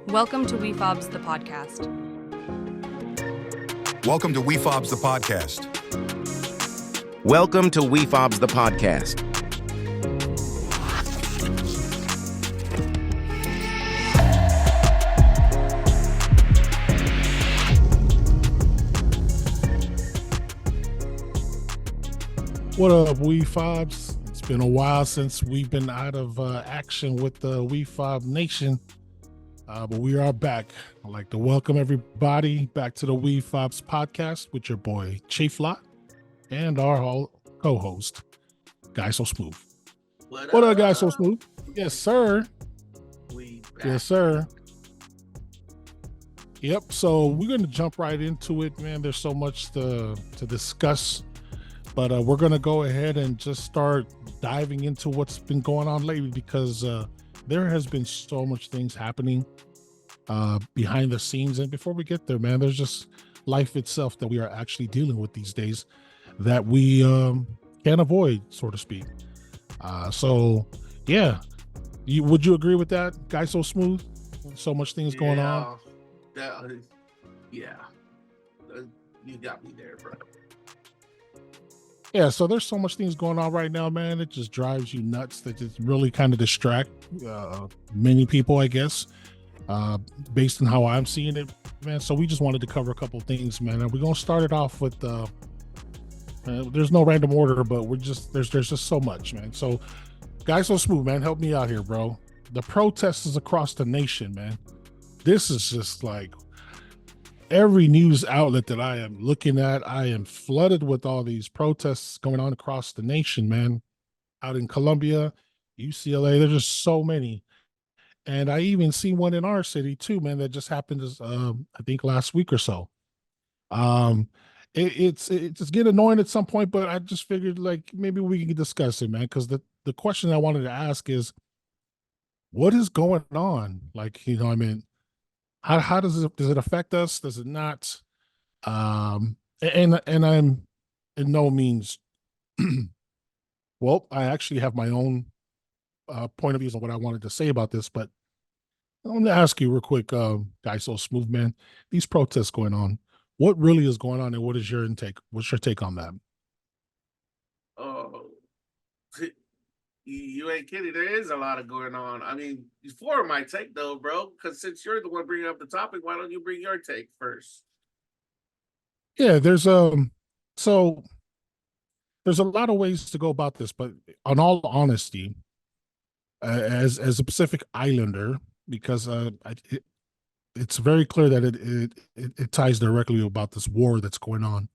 Welcome to Wefobz the podcast. Welcome to Wefobz the podcast. Welcome to Wefobz the podcast. What up, Wefobz? It's been a while since we've been out of action with the Wefobz Nation, but we are back. I'd like to welcome everybody back to the Wefobz podcast with your boy Chief Lot and our co-host, Guy So Smooth. What up, Guy So Smooth? Yes, sir. Yes, sir. Yep. So we're going to jump right into it, man. There's so much to discuss. But we're going to go ahead and just start diving into what's been going on lately because there has been so much things happening behind the scenes. And before we get there, man, there's just life itself that we are actually dealing with these days that we can't avoid, so to speak. So, yeah. Would you agree with that, Guy So Smooth? So much things going on. You got me there, bro. Yeah, so there's so much things going on right now, man. It just drives you nuts. That just really kind of distract many people, I guess, based on how I'm seeing it, man. So we just wanted to cover a couple of things, man. And we're gonna start it off with there's no random order, but there's just so much, man. So, Guy So Smooth, man, help me out here, bro. The protests across the nation, man. This is just like every news outlet that I am looking at, I am flooded with all these protests going on across the nation, man. Out in Columbia, UCLA, there's just so many. And I even see one in our city too, man, that just happened I think last week or so. It's getting annoying at some point, but I just figured like maybe we can discuss it, man, because the question I wanted to ask is, what is going on? Like, I mean, how does it affect us? Does it not? And I'm in no means well, I actually have my own point of views on what I wanted to say about this, but I'm gonna ask you real quick, Guy So Smooth, man. These protests going on, what really is going on, and what is your intake? What's your take on that? Oh, you ain't kidding. There is a lot of going on. I mean, before my take though, bro, because since you're the one bringing up the topic, why don't you bring your take first? Yeah, so there's a lot of ways to go about this, but on all honesty, as a Pacific Islander, because it's very clear that it ties directly about this war that's going on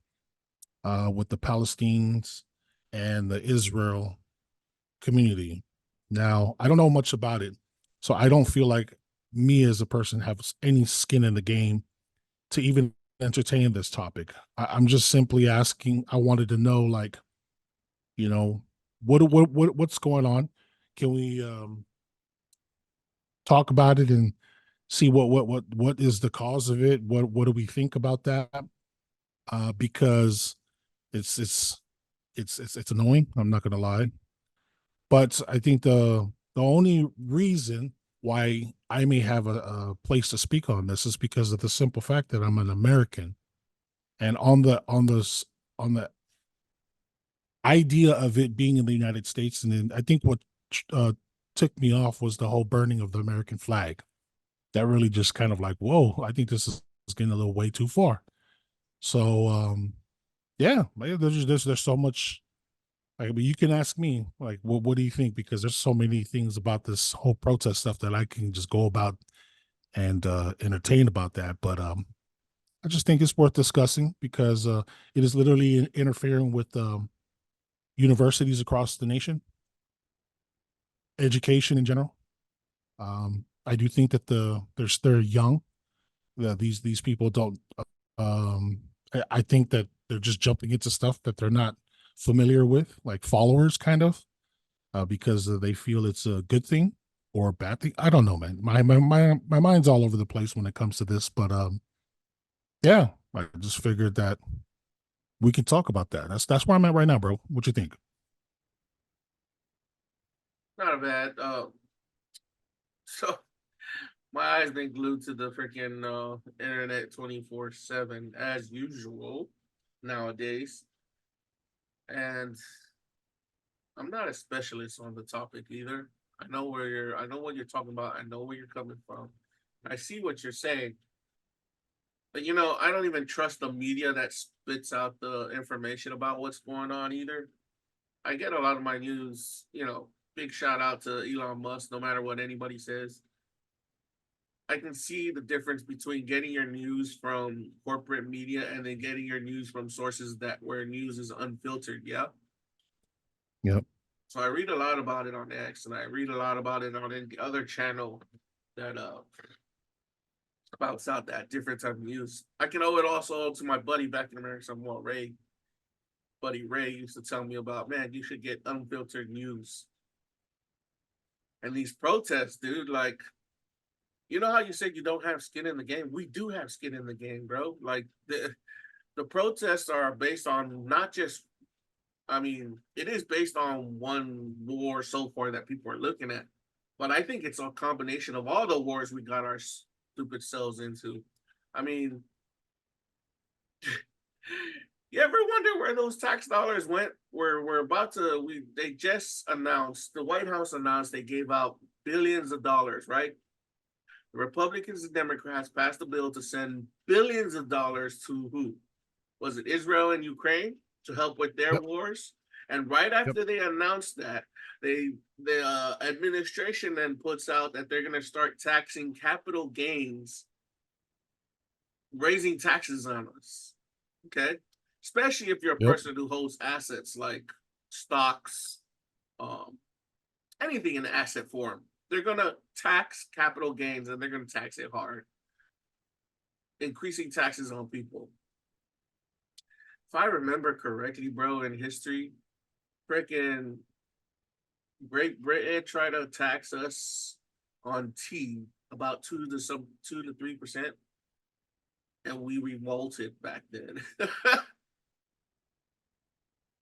with the Palestinians and the Israel community. Now, I don't know much about it, so I don't feel like me as a person have any skin in the game to even entertain this topic. I'm just simply asking. I wanted to know, like, what's going on? Can we talk about it and see what is the cause of it? What do we think about that? Because it's annoying. I'm not gonna lie. But I think the only reason why I may have a place to speak on this is because of the simple fact that I'm an American, and on the idea of it being in the United States, and then I think what took me off was the whole burning of the American flag. That really just kind of like, whoa! I think this is getting a little way too far. So yeah, there's so much. Like, but you can ask me, like, what do you think? Because there's so many things about this whole protest stuff that I can just go about and entertain about that. But I just think it's worth discussing because it is literally interfering with universities across the nation, education in general. I do think that they're young. These people don't. I think that they're just jumping into stuff that they're not familiar with, like followers, kind of, because they feel it's a good thing or a bad thing. I don't know, man. My mind's all over the place when it comes to this, but yeah, I just figured that we can talk about that. That's where I'm at right now, bro. What you think? Not bad. So My eyes been glued to the freaking internet 24/7 as usual nowadays, and I'm not a specialist on the topic either. I know what you're talking about. I know where you're coming from. I see what you're saying. But I don't even trust the media that spits out the information about what's going on either. I get a lot of my news, big shout out to Elon Musk, no matter what anybody says. I can see the difference between getting your news from corporate media and then getting your news from sources that where news is unfiltered. Yeah. Yep. So I read a lot about it on X, and I read a lot about it on any other channel that about out that different type of news. I can owe it also to my buddy back in America, somewhat Ray. Buddy Ray used to tell me about, man, you should get unfiltered news. And these protests, dude, like, you know how you said you don't have skin in the game? We do have skin in the game, bro. Like the protests are based on not just, I mean, it is based on one war so far that people are looking at. But I think it's a combination of all the wars we got our stupid selves into. I mean, you ever wonder where those tax dollars went? We're about to they just announced, the White House announced they gave out billions of dollars, right? The Republicans and Democrats passed a bill to send billions of dollars to who? Was it Israel and Ukraine to help with their wars? And right after they announced that, the administration then puts out that they're going to start taxing capital gains, raising taxes on us. Okay, especially if you're a person who holds assets like stocks, anything in asset form. They're gonna tax capital gains, and they're gonna tax it hard, increasing taxes on people. If I remember correctly, bro, in history, freaking Great Britain tried to tax us on tea about 2 to 3%, and we revolted back then.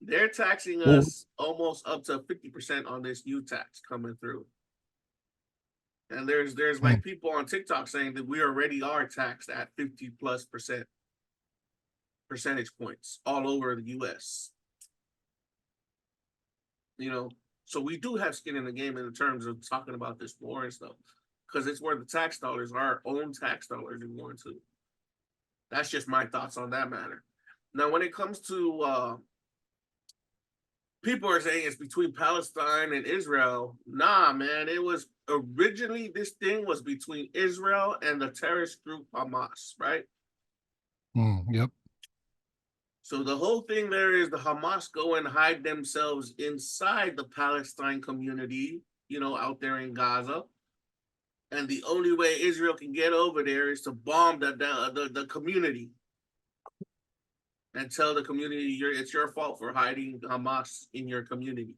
They're taxing us almost up to 50% on this new tax coming through. And there's like people on TikTok saying that we already are taxed at 50+% percentage points all over the US. So we do have skin in the game in terms of talking about this war and stuff, because it's where the tax dollars, our own tax dollars, are going to. That's just my thoughts on that matter. Now, when it comes to people are saying it's between Palestine and Israel. Nah, man, it was originally, this thing was between Israel and the terrorist group Hamas, right? Yep. So the whole thing there is the Hamas go and hide themselves inside the Palestine community, out there in Gaza. And the only way Israel can get over there is to bomb the community and tell the community it's your fault for hiding Hamas in your community.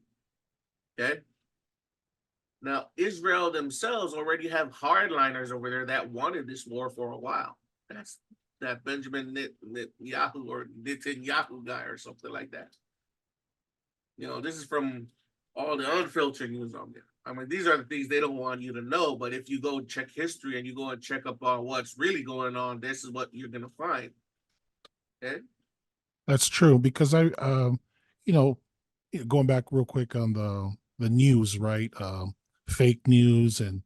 Okay? Now, Israel themselves already have hardliners over there that wanted this war for a while. That's that Benjamin Netanyahu or Netanyahu guy or something like that. This is from all the unfiltered news on there. I mean, these are the things they don't want you to know, but if you go check history and you go and check up on what's really going on, this is what you're going to find. Okay? That's true, because going back real quick on the news, right? Fake news and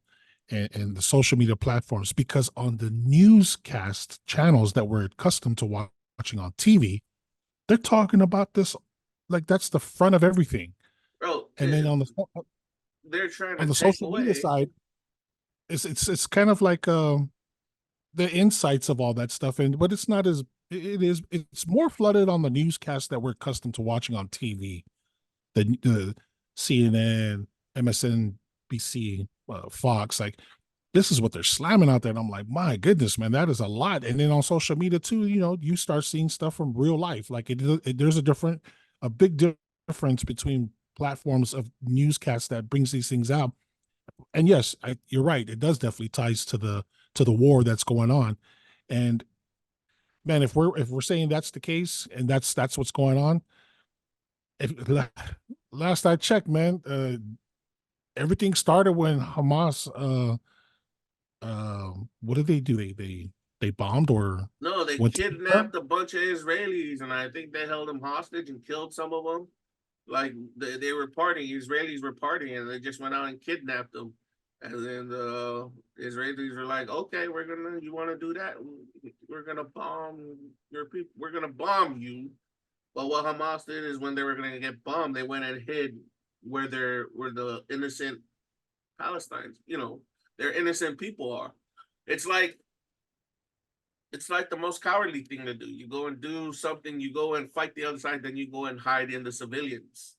the social media platforms, because on the newscast channels that we're accustomed to watching on TV, they're talking about this like that's the front of everything. Bro, and then they're trying to on the take social away. media side, it's kind of like the insights of all that stuff, but it's not as it's more flooded on the newscast that we're accustomed to watching on TV, the CNN, MSNBC, Fox. Like, this is what they're slamming out there, and I'm like, my goodness, man, that is a lot. And then on social media too, you start seeing stuff from real life. Like there's a big difference between platforms of newscasts that brings these things out. And yes, you're right. It does definitely ties to the war that's going on. And man, if we're saying that's the case and that's what's going on, last I checked, man, everything started when Hamas what did they do? They bombed or No, they went to Israel? kidnapped a bunch of Israelis, and I think they held them hostage and killed some of them. Like they were partying, Israelis were partying, and they just went out and kidnapped them. And then the Israelis were like, "Okay, you want to do that? We're gonna bomb your people. We're gonna bomb you." But what Hamas did is when they were gonna get bombed, they went and hid where the innocent Palestinians, their innocent people are. It's like it's like the most cowardly thing to do. You go and do something, you go and fight the other side, then you go and hide in the civilians.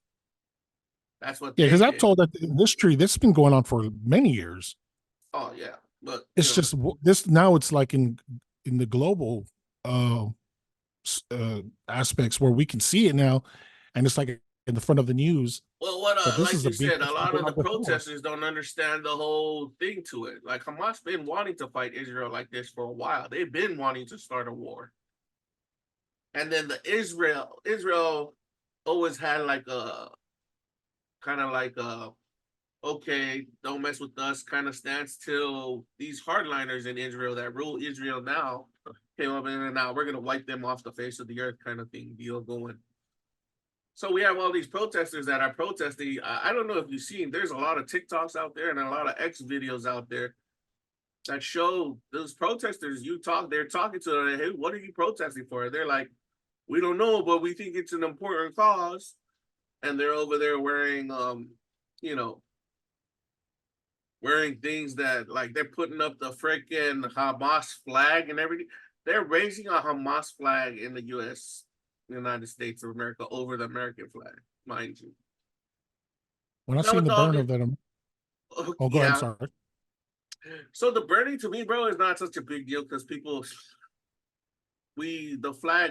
That's what Yeah, they because I'm did. told that in history this has been going on for many years. Oh yeah, but It's just this now. It's like in the global uh, aspects where we can see it now, and it's like in the front of the news. well, what But this like is a you big said, a it's been lot of going the on before. protesters don't understand the whole thing to it. Like Hamas been wanting to fight Israel like this for a while. They've been wanting to start a war, and then the Israel always had like a kind of like a okay, don't mess with us kind of stance till these hardliners in Israel that rule Israel now came up and now we're gonna wipe them off the face of the earth kind of thing deal going. So we have all these protesters that are protesting. I don't know if you've seen, there's a lot of TikToks out there and a lot of X videos out there that show those protesters they're talking to them, hey, what are you protesting for? They're like, we don't know, but we think it's an important cause. And they're over there wearing you know, wearing things that like they're putting up the freaking Hamas flag and everything. They're raising a Hamas flag in the US, United States of America, over the American flag, mind you. When I Now seen with the all burn the of that, oh, go ahead. I'm yeah. sorry. So the burning to me, bro, is not such a big deal because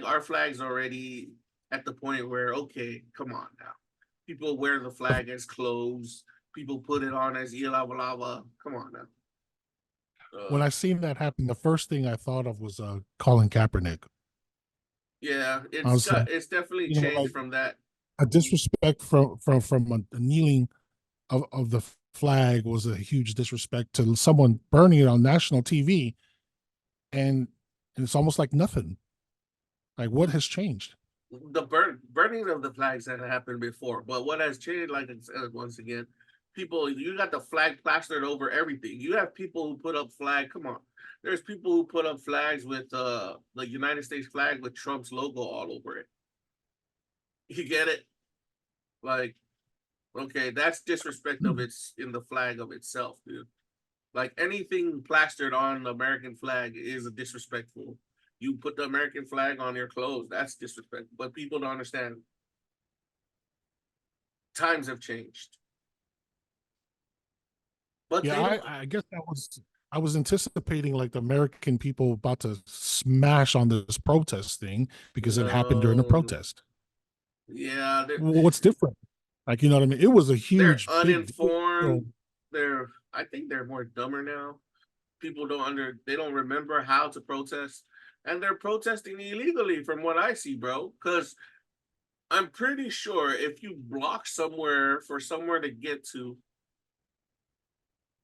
our flag's already at the point where, okay, come on now. People wear the flag as clothes. People put it on as Yalabalava. Come on now. When I seen that happen, the first thing I thought of was Colin Kaepernick. Yeah, I was like, it's definitely like changed from that. a disrespect from a kneeling of the flag was a huge disrespect to someone burning it on national TV, and it's almost like nothing. Like what has changed? The burning of the flags had happened before, but what has changed, like I said once again, people, you got the flag plastered over everything. You have people who put up flag. Come on, there's people who put up flags with the United States flag with Trump's logo all over it. You get it? Like, okay, that's disrespect of its in the flag of itself, dude. Like anything plastered on the American flag is a disrespectful. You put the American flag on your clothes, that's disrespectful. But people don't understand. Times have changed. But Yeah, they don't. I guess I was anticipating like the American people about to smash on this protest thing because it happened during a No. protest. Yeah, What's different? Like, you know what I mean? It was a they're huge, big deal. uninformed. I think they're more dumber now. People they don't remember how to protest. And they're protesting illegally from what I see, bro. Because I'm pretty sure if you block somewhere for somewhere to get to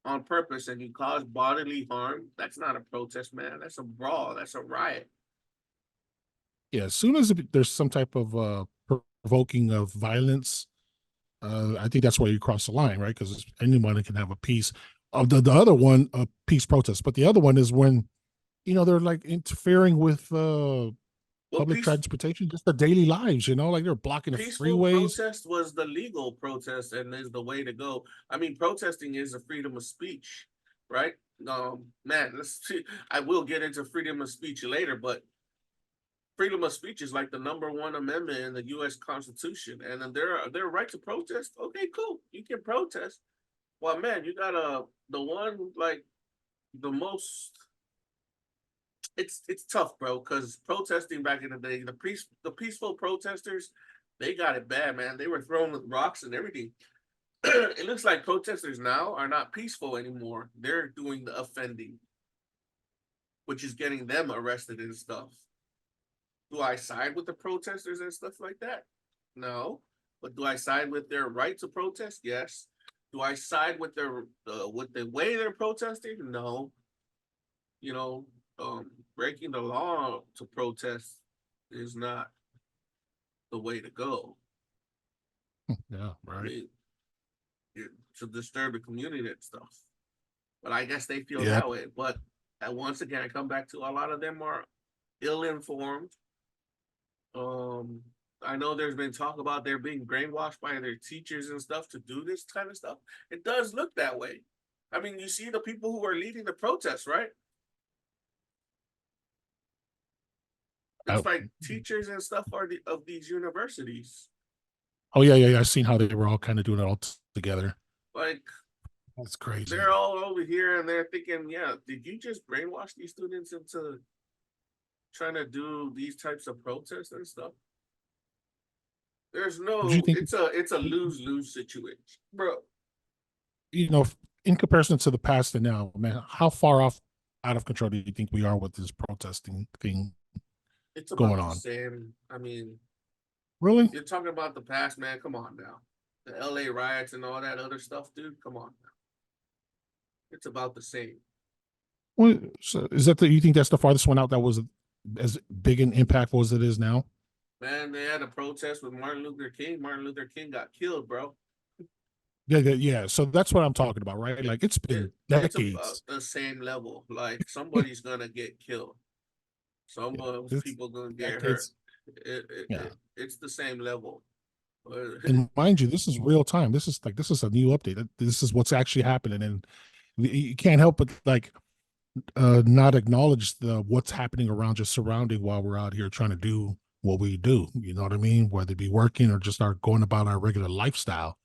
on purpose and you cause bodily harm, that's not a protest, man. That's a brawl. That's a riot. Yeah, as soon as there's some type of provoking of violence, I think that's where you cross the line, right? Because anyone can have a peace. The other one, a peace protest, but the other one is when they're like interfering with Well, public transportation, just the daily lives. Like they're blocking the peaceful freeways. protest was the legal protest and is the way to go. I mean, protesting is a freedom of speech, right? Man, let's see. I will get into freedom of speech later, but freedom of speech is like the #1 amendment in the U.S. Constitution, and then their right to protest. Okay, cool, you can protest. Well, man, you got the one like the most. It's tough, bro, because protesting back in the day, the peaceful protesters, they got it bad, man. They were thrown with rocks and everything. It looks like protesters now are not peaceful anymore. They're doing the offending, which is getting them arrested and stuff. Do I side with the protesters and stuff like that? No. But do I side with their right to protest? Yes. Do I side with with the way they're protesting? No. you know, breaking the law to protest is not the way to go. Yeah, I right. mean, to disturb the community and stuff. But I guess they feel Yeah, that way. But once again, I come back to a lot of them are ill-informed. Um, I know there's been talk about they're being brainwashed by their teachers and stuff to do this kind of stuff. It does look that way. I mean, you see the people who are leading the protests, right? I- It's like teachers and stuff are of these universities. oh yeah. I've seen how they were all kind of doing it all together. Like That's crazy. they're all over here and they're thinking, yeah, did you just brainwash these students into trying to do these types of protests and stuff? There's Would you no, think, it's a lose-lose situation, bro. you know, in comparison to the past and now, man, how far off out of control do you think we are with this protesting thing It's going about the on? same. I mean, Really? you're talking about the past, man. Come on now. The LA riots and all that other stuff, dude. Come on now. It's about the same. Well, so is that you think that's the farthest one out that was as big an impactful as it is now? Man, they had a protest with Martin Luther King. Martin Luther King got killed, bro. Yeah. So that's what I'm talking about, right? Like it's been It's about decades. the same level. Like somebody's gonna get killed. Some It's people gonna get hurt. decades. Yeah. It's the same level. And mind you, this is real time. This is a new update. This is what's actually happening, and you can't help but like not acknowledge the what's happening around you, surrounding while we're out here trying to do what we do. You know what I mean? Whether it be working or just start going about our regular lifestyle.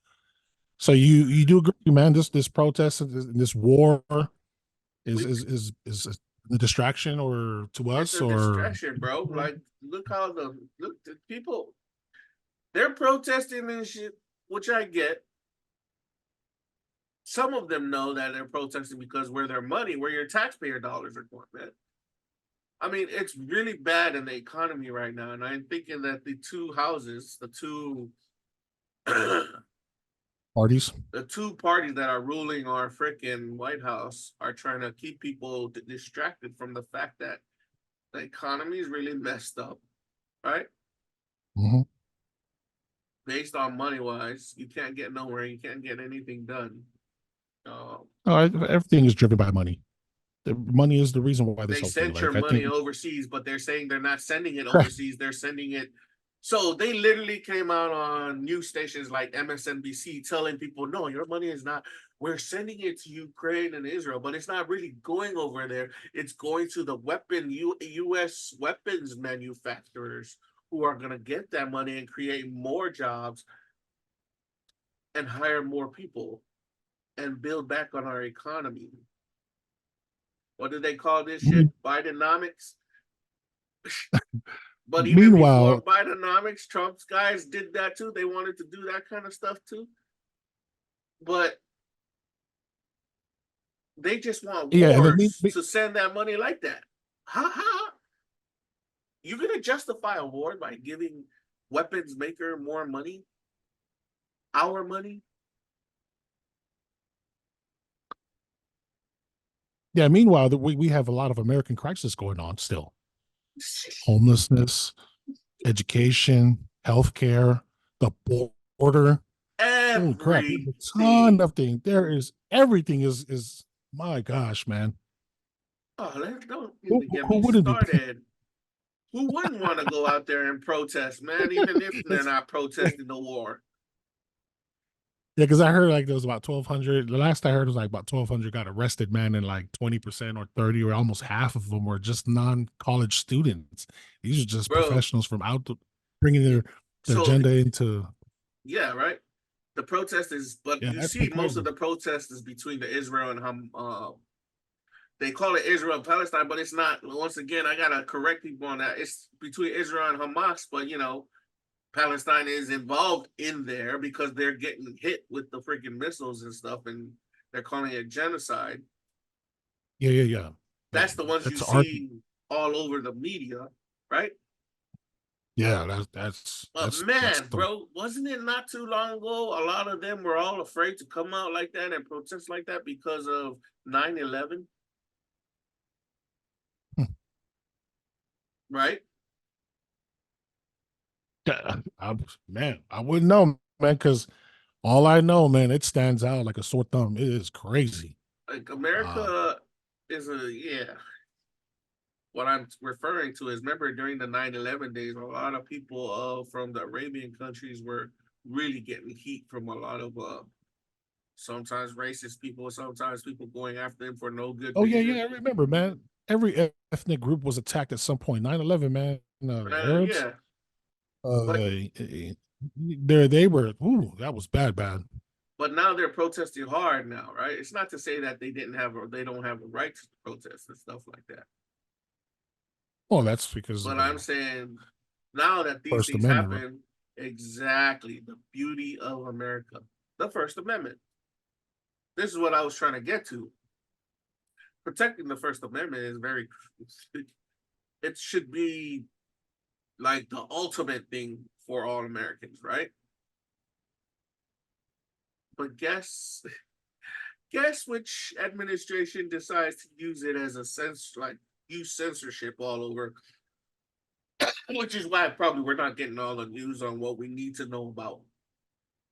So you do agree, man? This protest, this war is we, is is is a distraction or to it's us a or distraction, bro. Like look how the people they're protesting and shit, which I get. Some of them know that they're protesting because where their money, where your taxpayer dollars are going, man. I mean, it's really bad in the economy right now, and I'm thinking that the two houses, parties? the two parties that are ruling our freaking White House are trying to keep people distracted from the fact that the economy is really messed up, right? Mm-hmm. Based on money wise, you can't get nowhere, you can't get anything done. Everything is driven by money. The money is the reason why this They whole thing. sent your Like I money think, overseas, but they're saying they're not sending it overseas. They're sending it. So they literally came out on news stations like MSNBC telling people, no, your money is not, we're sending it to Ukraine and Israel, but it's not really going over there. It's going to the US weapons manufacturers who are going to get that money and create more jobs and hire more people and build back on our economy. What do they call this shit? Bidenomics. But even before meanwhile, Bidenomics, Trump's guys did that too. They wanted to do that kind of stuff too. But they just want yeah, and wars to send that money like that. How? You're gonna justify a war by giving weapons maker more money? Our money? yeah. Meanwhile, we have a lot of American crisis going on still: homelessness, education, healthcare, the border. Holy crap! There's a ton Everything. of things. There is everything. Is my gosh, man. Oh, don't Who, even get who me wouldn't be? started. Who wouldn't want to go out there and protest, man, even if they're It's, not protesting the war? yeah, because I heard like there was about 1,200. The last I heard was like about 1,200 got arrested, man, and like 20% or 30 or almost half of them were just non-college students. These are just Bro, professionals from bringing their so agenda into. yeah, right. The protest is, but Yeah, you that's see, most of crazy. the protest is between the Israel and they call it Israel and Palestine, but it's not. Once again, I gotta correct people on that. It's between Israel and Hamas, but Palestine is involved in there because they're getting hit with the freaking missiles and stuff, and they're calling it genocide. Yeah. That's the ones you That's art. see all over the media, right? Yeah, But that's man, the bro, wasn't it not too long ago? A lot of them were all afraid to come out like that and protest like that because of 9/11. right? Man, I wouldn't know, man, because all I know, man, it stands out like a sore thumb. It is crazy. Like Uh, America is a yeah. What I'm referring to is remember during the 9/11 days, a lot of people from the Arabian countries were really getting heat from a lot of sometimes racist people, sometimes people going after them for no good oh yeah, reason. yeah, I remember, man. Every ethnic group was attacked at some point. 9/11, man. The Arabs, Yeah, uh, but they were. Ooh, that was bad, bad. now they're protesting hard now, right? It's not to say that they don't have a right to protest and stuff like that. Well, that's because of But the I'm saying now that these First things Amendment, right? happen, exactly the beauty of America, the First Amendment. This is what I was trying to get to. Protecting the First Amendment is very, it should be like the ultimate thing for all Americans, right? But guess which administration decides to use it as a sense, like use censorship all over, which is why probably we're not getting all the news on what we need to know about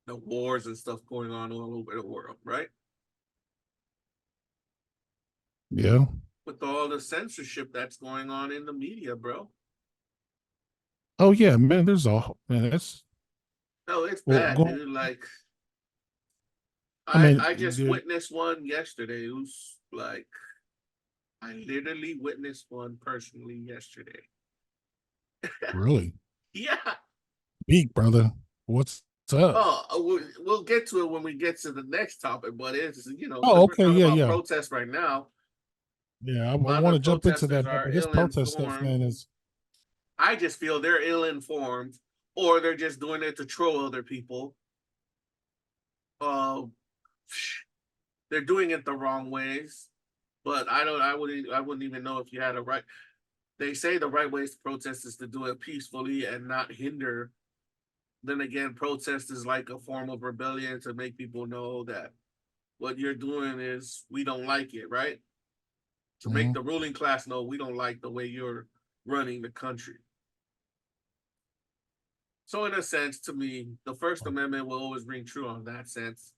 the wars and stuff going on all over the world, right? Yeah. With all the censorship that's going on in the media, bro. Oh yeah, man. There's all man. That's No, it's well, bad, go. dude. Like I I mean, just witnessed one yesterday. It was like I literally witnessed one personally yesterday. really Yeah. big brother. What's up? Oh, we'll get to it when we get to the next topic, but it's Oh, because we're okay, talking yeah, about yeah, protests right now. yeah. I A lot of want the to jump into protesters that, man. are But this ill protest stuff, informed. man, is I just feel they're ill informed, or they're just doing it to troll other people. Uh, they're doing it the wrong ways. But I wouldn't even know if you had a right. They say the right ways to protest is to do it peacefully and not hinder. Then again, protest is like a form of rebellion to make people know that what you're doing is we don't like it, right? To make mhm. the ruling class know we don't like the way you're running the country. So in a sense, to me, the First Amendment will always ring true on that sense.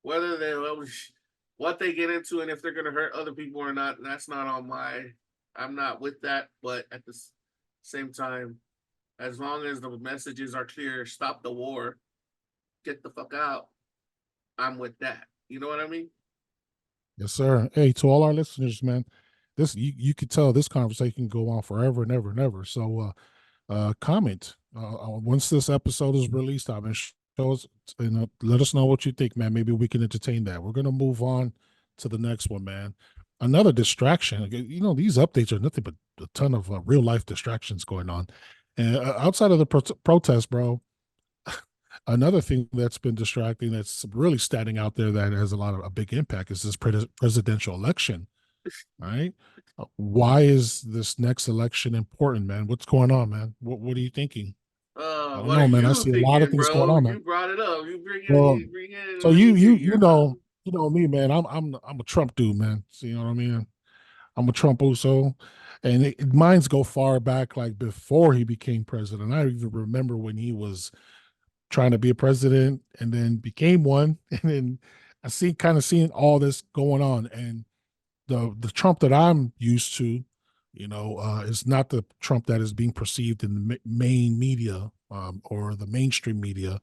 Whether they what they get into and if they're gonna hurt other people or not, that's not on my. I'm not with that. But at the same time, as long as the messages are clear, stop the war, get the fuck out. I'm with that. You know what I mean? Yes, sir. Hey, to all our listeners, man, this you could tell this conversation can go on forever and ever and ever. So, comment once this episode is released. I've been show us, let us know what you think, man. Maybe we can entertain that. We're gonna move on to the next one, man. Another distraction. These updates are nothing but a ton of real life distractions going on. And outside of the protest, bro, another thing that's been distracting, that's really standing out there, that has a big impact, is this presidential election. Right? Why is this next election important, man? What's going on, man? What are you thinking? I don't What are know, man. I you see a lot of thinking, things going bro? on, man. You brought it up. Well, You bring so in. Let you me hear you your thoughts. you know me, man. I'm a Trump dude, man. So you know what I mean. I'm a Trump Uso, and mine's go far back, like before he became president. I even remember when he was trying to be a president and then became one, and then I see kind of seeing all this going on, and the Trump that I'm used to, is not the Trump that is being perceived in the main media, or the mainstream media,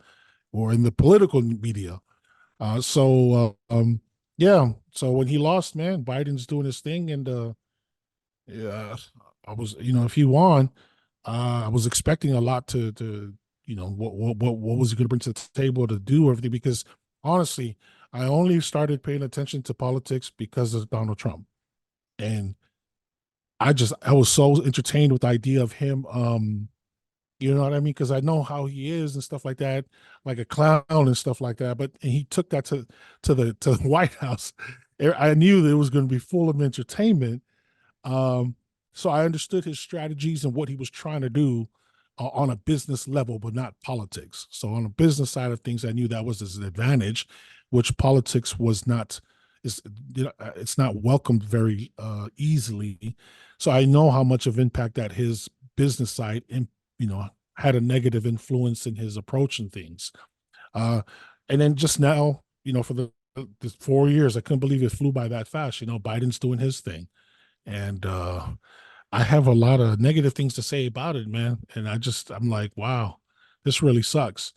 or in the political media. Yeah. So when he lost, man, Biden's doing his thing, and yeah, I was, if he won, I was expecting a lot to, what was he going to bring to the table to do everything? Because honestly, I only started paying attention to politics because of Donald Trump, and I was so entertained with the idea of him, you know what I mean? Because I know how he is and stuff like that, like a clown and stuff like that. But and he took that to the White House. I knew that it was going to be full of entertainment, um, so I understood his strategies and what he was trying to do on a business level, but not politics. So on the business side of things, I knew that was his advantage, which politics was not. Is it's not welcomed very easily. So I know how much of impact that his business side, and had a negative influence in his approach and things. And then just now, for the 4 years, I couldn't believe it flew by that fast. Biden's doing his thing, and I have a lot of negative things to say about it, man. And I'm like, wow, this really sucks.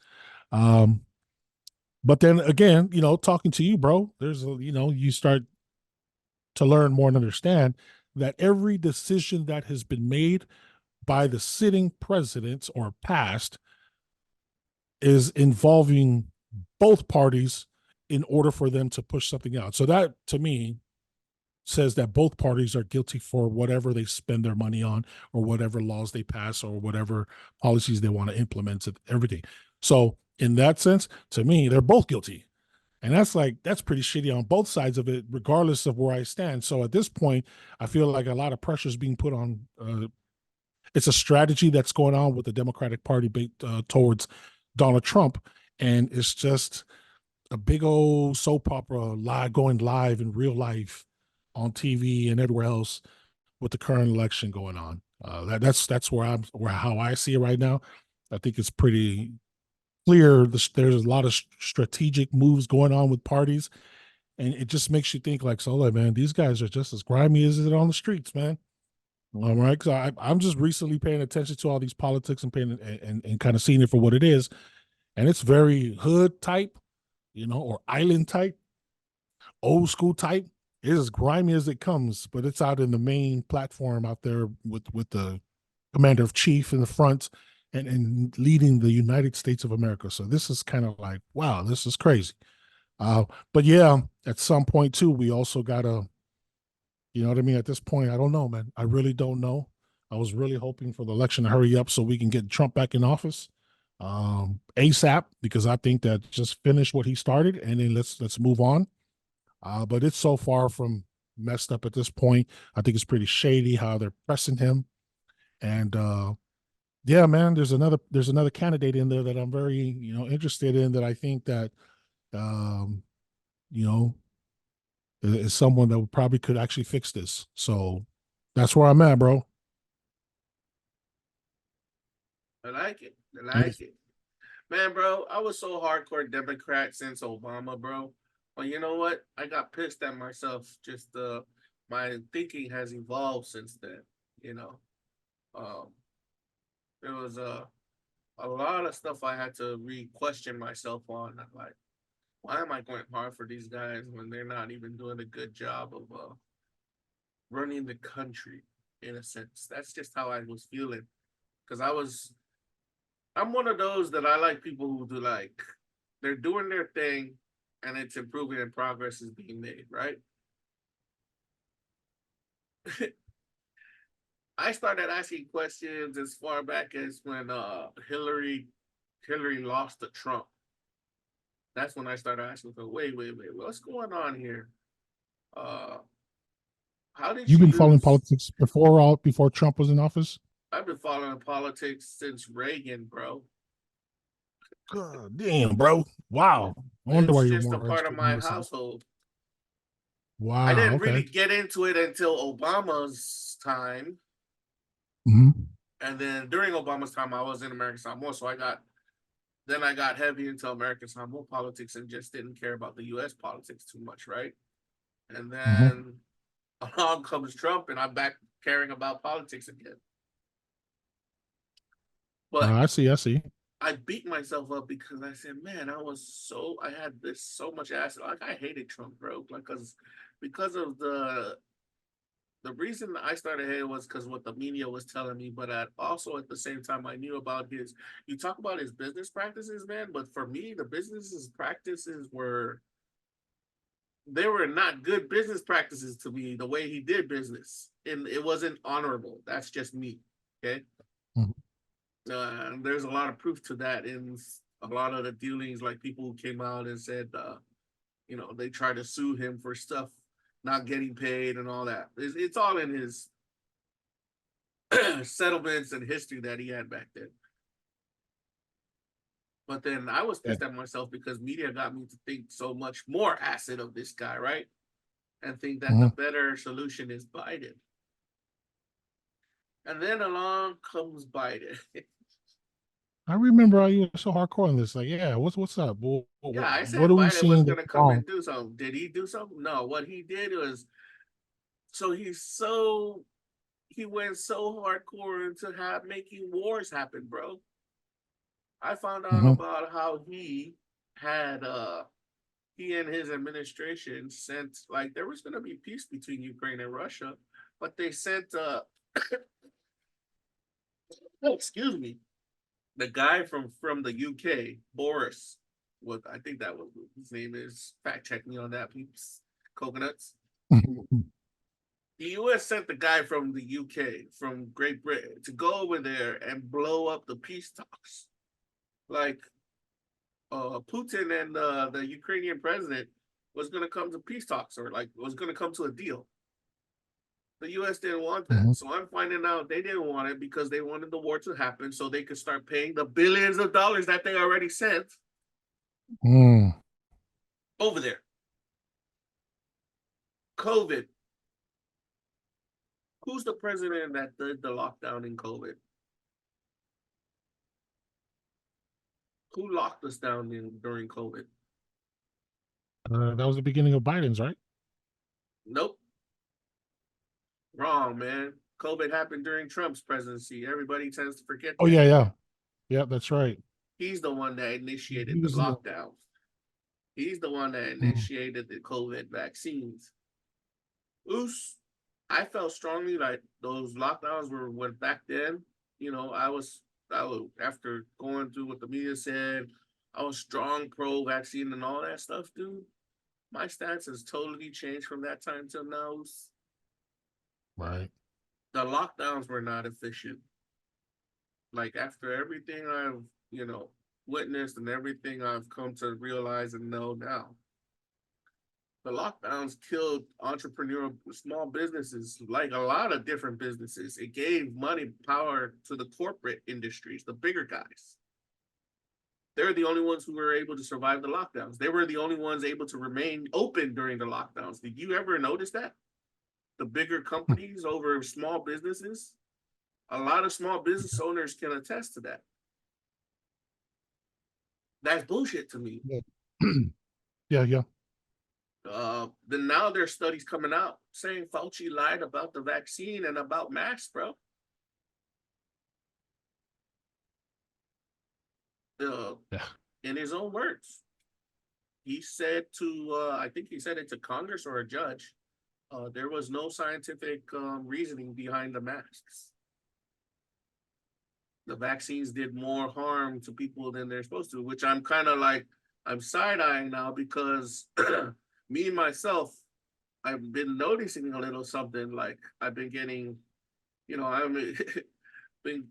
But then again, talking to you, bro, you start to learn more and understand that every decision that has been made by the sitting presidents or past is involving both parties in order for them to push something out. So that, to me, says that both parties are guilty for whatever they spend their money on, or whatever laws they pass, or whatever policies they want to implement, everything. So in that sense, to me, they're both guilty. And that's pretty shitty on both sides of it, regardless of where I stand. So at this point, I feel like a lot of pressure is being put on. It's a strategy that's going on with the Democratic Party towards Donald Trump. And it's just a big old soap opera lie going live in real life on TV and everywhere else with the current election going on. That's how I see it right now. I think it's pretty clear there's a lot of strategic moves going on with parties, and it just makes you think like, so man, these guys are just as grimy as it on the streets, man. All right, because I'm just recently paying attention to all these politics and paying and kind of seeing it for what it is, and it's very hood type, or island type, old school type. It's as grimy as it comes, but it's out in the main platform out there with the commander of chief in the front and leading the United States of America. So this is kind of like, wow, this is crazy. But yeah, at some point too, we also gotta, you know what I mean? At this point, I don't know, man. I really don't know. I was really hoping for the election to hurry up so we can get Trump back in office ASAP, because I think that just finish what he started and then let's move on. But it's so far from messed up at this point. I think it's pretty shady how they're pressing him. And yeah, man, there's another candidate in there that I'm very, interested in, that I think that you know, is someone that probably could actually fix this. So that's where I'm at, bro. I like it. I like it. Man, bro, I was so hardcore Democrat since Obama, bro. Well, you know what? I got pissed at myself. Just my thinking has evolved since then. Um, there was a lot of stuff I had to re-question myself on. Like, why am I going hard for these guys when they're not even doing a good job of running the country? In a sense, that's just how I was feeling, because I'm one of those that I like people who do, like, they're doing their thing and it's improving and progress is being made, right? I started asking questions as far back as when Hillary lost to Trump. That's when I started asking, wait, what's going on here? How did You've she been following lose? politics before Trump was in office? I've been following politics since Reagan, bro. God damn, bro. Wow. I wonder why It's you're just a more part of interested in my this. household. I Wow. didn't really Okay. get into it until Obama's time. Hmm. And then during Obama's time, I was in American Samoa. So I got heavy into American Samoa politics and just didn't care about the US politics too much, right? And Hmm. then along comes Trump and I'm back caring about politics again. But I see. I see. I beat myself up because I said, man, I had this so much acid. Like, I hated Trump, bro. Like, because of the reason I started hating was because what the media was telling me, but also at the same time, I knew about you talk about his business practices, man, but for me, the business practices they were not good business practices to me, the way he did business. And it wasn't honorable. That's just me, okay? Mhm. There's a lot of proof to that in a lot of the dealings, like people who came out and said, they tried to sue him for stuff not getting paid and all that. It's all in his settlements and history that he had back then. But then I was pissed at myself because media got me to think so much more acid of this guy, right? And think that the Mhm. better solution is Biden. And then along comes Biden. I remember how you were so hardcore on this. Like, yeah, what's up? Yeah, I What said are we Biden was seeing that's gonna come wrong? and do something. Did he do something? No. What he did was he went so hardcore into making wars happen, bro. I found out Hmm. about how had he and his administration sent, like, there was gonna be peace between Ukraine and Russia, but they sent excuse me, the guy from the UK, Boris. What I think that was his name is. Fact check me on that, peeps. Coconuts. The US sent the guy from the UK, from Great Britain, to go over there and blow up the peace talks. Like, Putin and the Ukrainian president was going to come to peace talks, or like was going to come to a deal. The US didn't want that. So I'm finding out they didn't want it because they wanted the war to happen so they could start paying the billions of dollars that they already sent Mm. over there. COVID. Who's the president that did the lockdown in COVID? Who locked us down during COVID? That was the beginning of Biden's, right? Nope. Wrong, man. COVID happened during Trump's presidency. Everybody tends to forget Oh that. yeah, that's right. He's the one that initiated He the was in the. lockdowns. He's the one that Mm. initiated the COVID vaccines. Oos, I felt strongly like those lockdowns went back then. You know, I was after going through what the media said, I was strong pro vaccine and all that stuff, dude. My stance has totally changed from that time till now. Right. The lockdowns were not efficient. Like, after everything I've, witnessed and everything I've come to realize and know now, the lockdowns killed entrepreneurial small businesses, like a lot of different businesses. It gave money power to the corporate industries, the bigger guys. They're the only ones who were able to survive the lockdowns. They were the only ones able to remain open during the lockdowns. Did you ever notice that? The bigger companies over small businesses? A lot of small business owners can attest to that. That's bullshit to me. Yeah. Yeah. Then now there's studies coming out saying Fauci lied about the vaccine and about masks, bro. Yeah. In his own words, he said I think he said it to Congress or a judge, there was no scientific reasoning behind the masks. The vaccines did more harm to people than they're supposed to, which I'm kind of like, I'm side-eyeing now because me myself, I've been noticing a little something. Like, I've been getting, I've been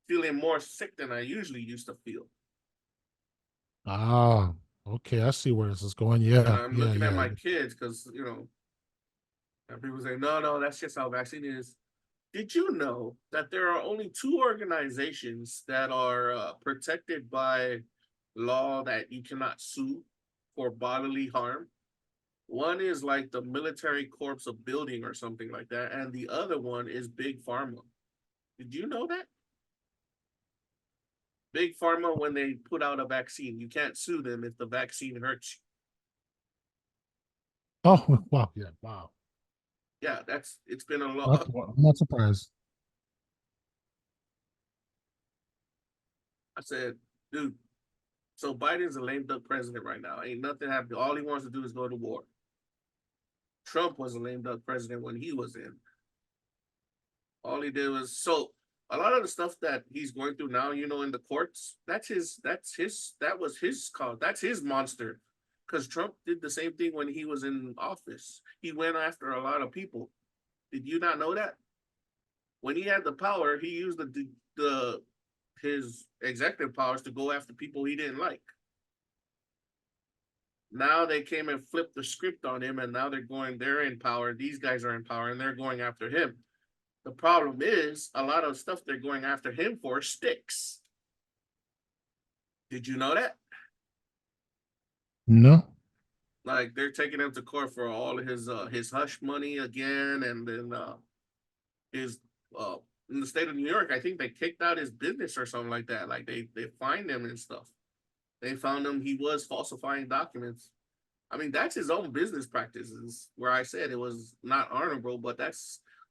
feeling more sick than I usually used to feel. Ah, okay. I see where this is going. And Yeah, I'm yeah, looking at yeah. my kids because, and people say, no, that's just how vaccine is. Did you know that there are only two organizations that are protected by law that you cannot sue for bodily harm? One is like the military corps of building or something like that, and the other one is Big Pharma. Did you know that? Big Pharma, when they put out a vaccine, you can't sue them if the vaccine hurts Oh, wow. Yeah, wow. you. Yeah, it's been a I'm law. not surprised. I said, dude, so Biden's a lame duck president right now. Ain't nothing happening. All he wants to do is go to war. Trump was a lame duck president when he was in. All he did was, so a lot of the stuff that he's going through now, in the courts, that was his cause. That's his monster. Because Trump did the same thing when he was in office. He went after a lot of people. Did you not know that? When he had the power, he used his executive powers to go after people he didn't like. Now they came and flipped the script on him, and now they're in power. These guys are in power, and they're going after him. The problem is a lot of stuff they're going after him for sticks. Did you know that? No. Like, they're taking him to court for all of his hush money again, and then his in the state of New York, I think they kicked out his business or something like that. Like they fined him and stuff. They found him, he was falsifying documents. I mean, that's his own business practices, where I said it was not honorable, but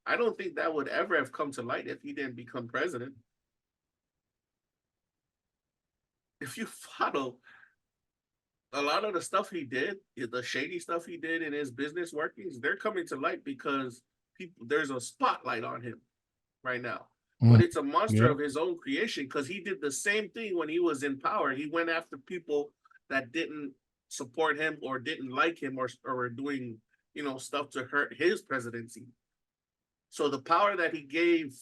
I don't think that would ever have come to light if he didn't become president. If you follow a lot of the stuff he did, the shady stuff he did in his business workings, they're coming to light because there's a spotlight on him right now. But it's a monster of his own creation, because he did the same thing when he was in power. He went after people that didn't support him or didn't like him or were doing, stuff to hurt his presidency. So the power that he gave,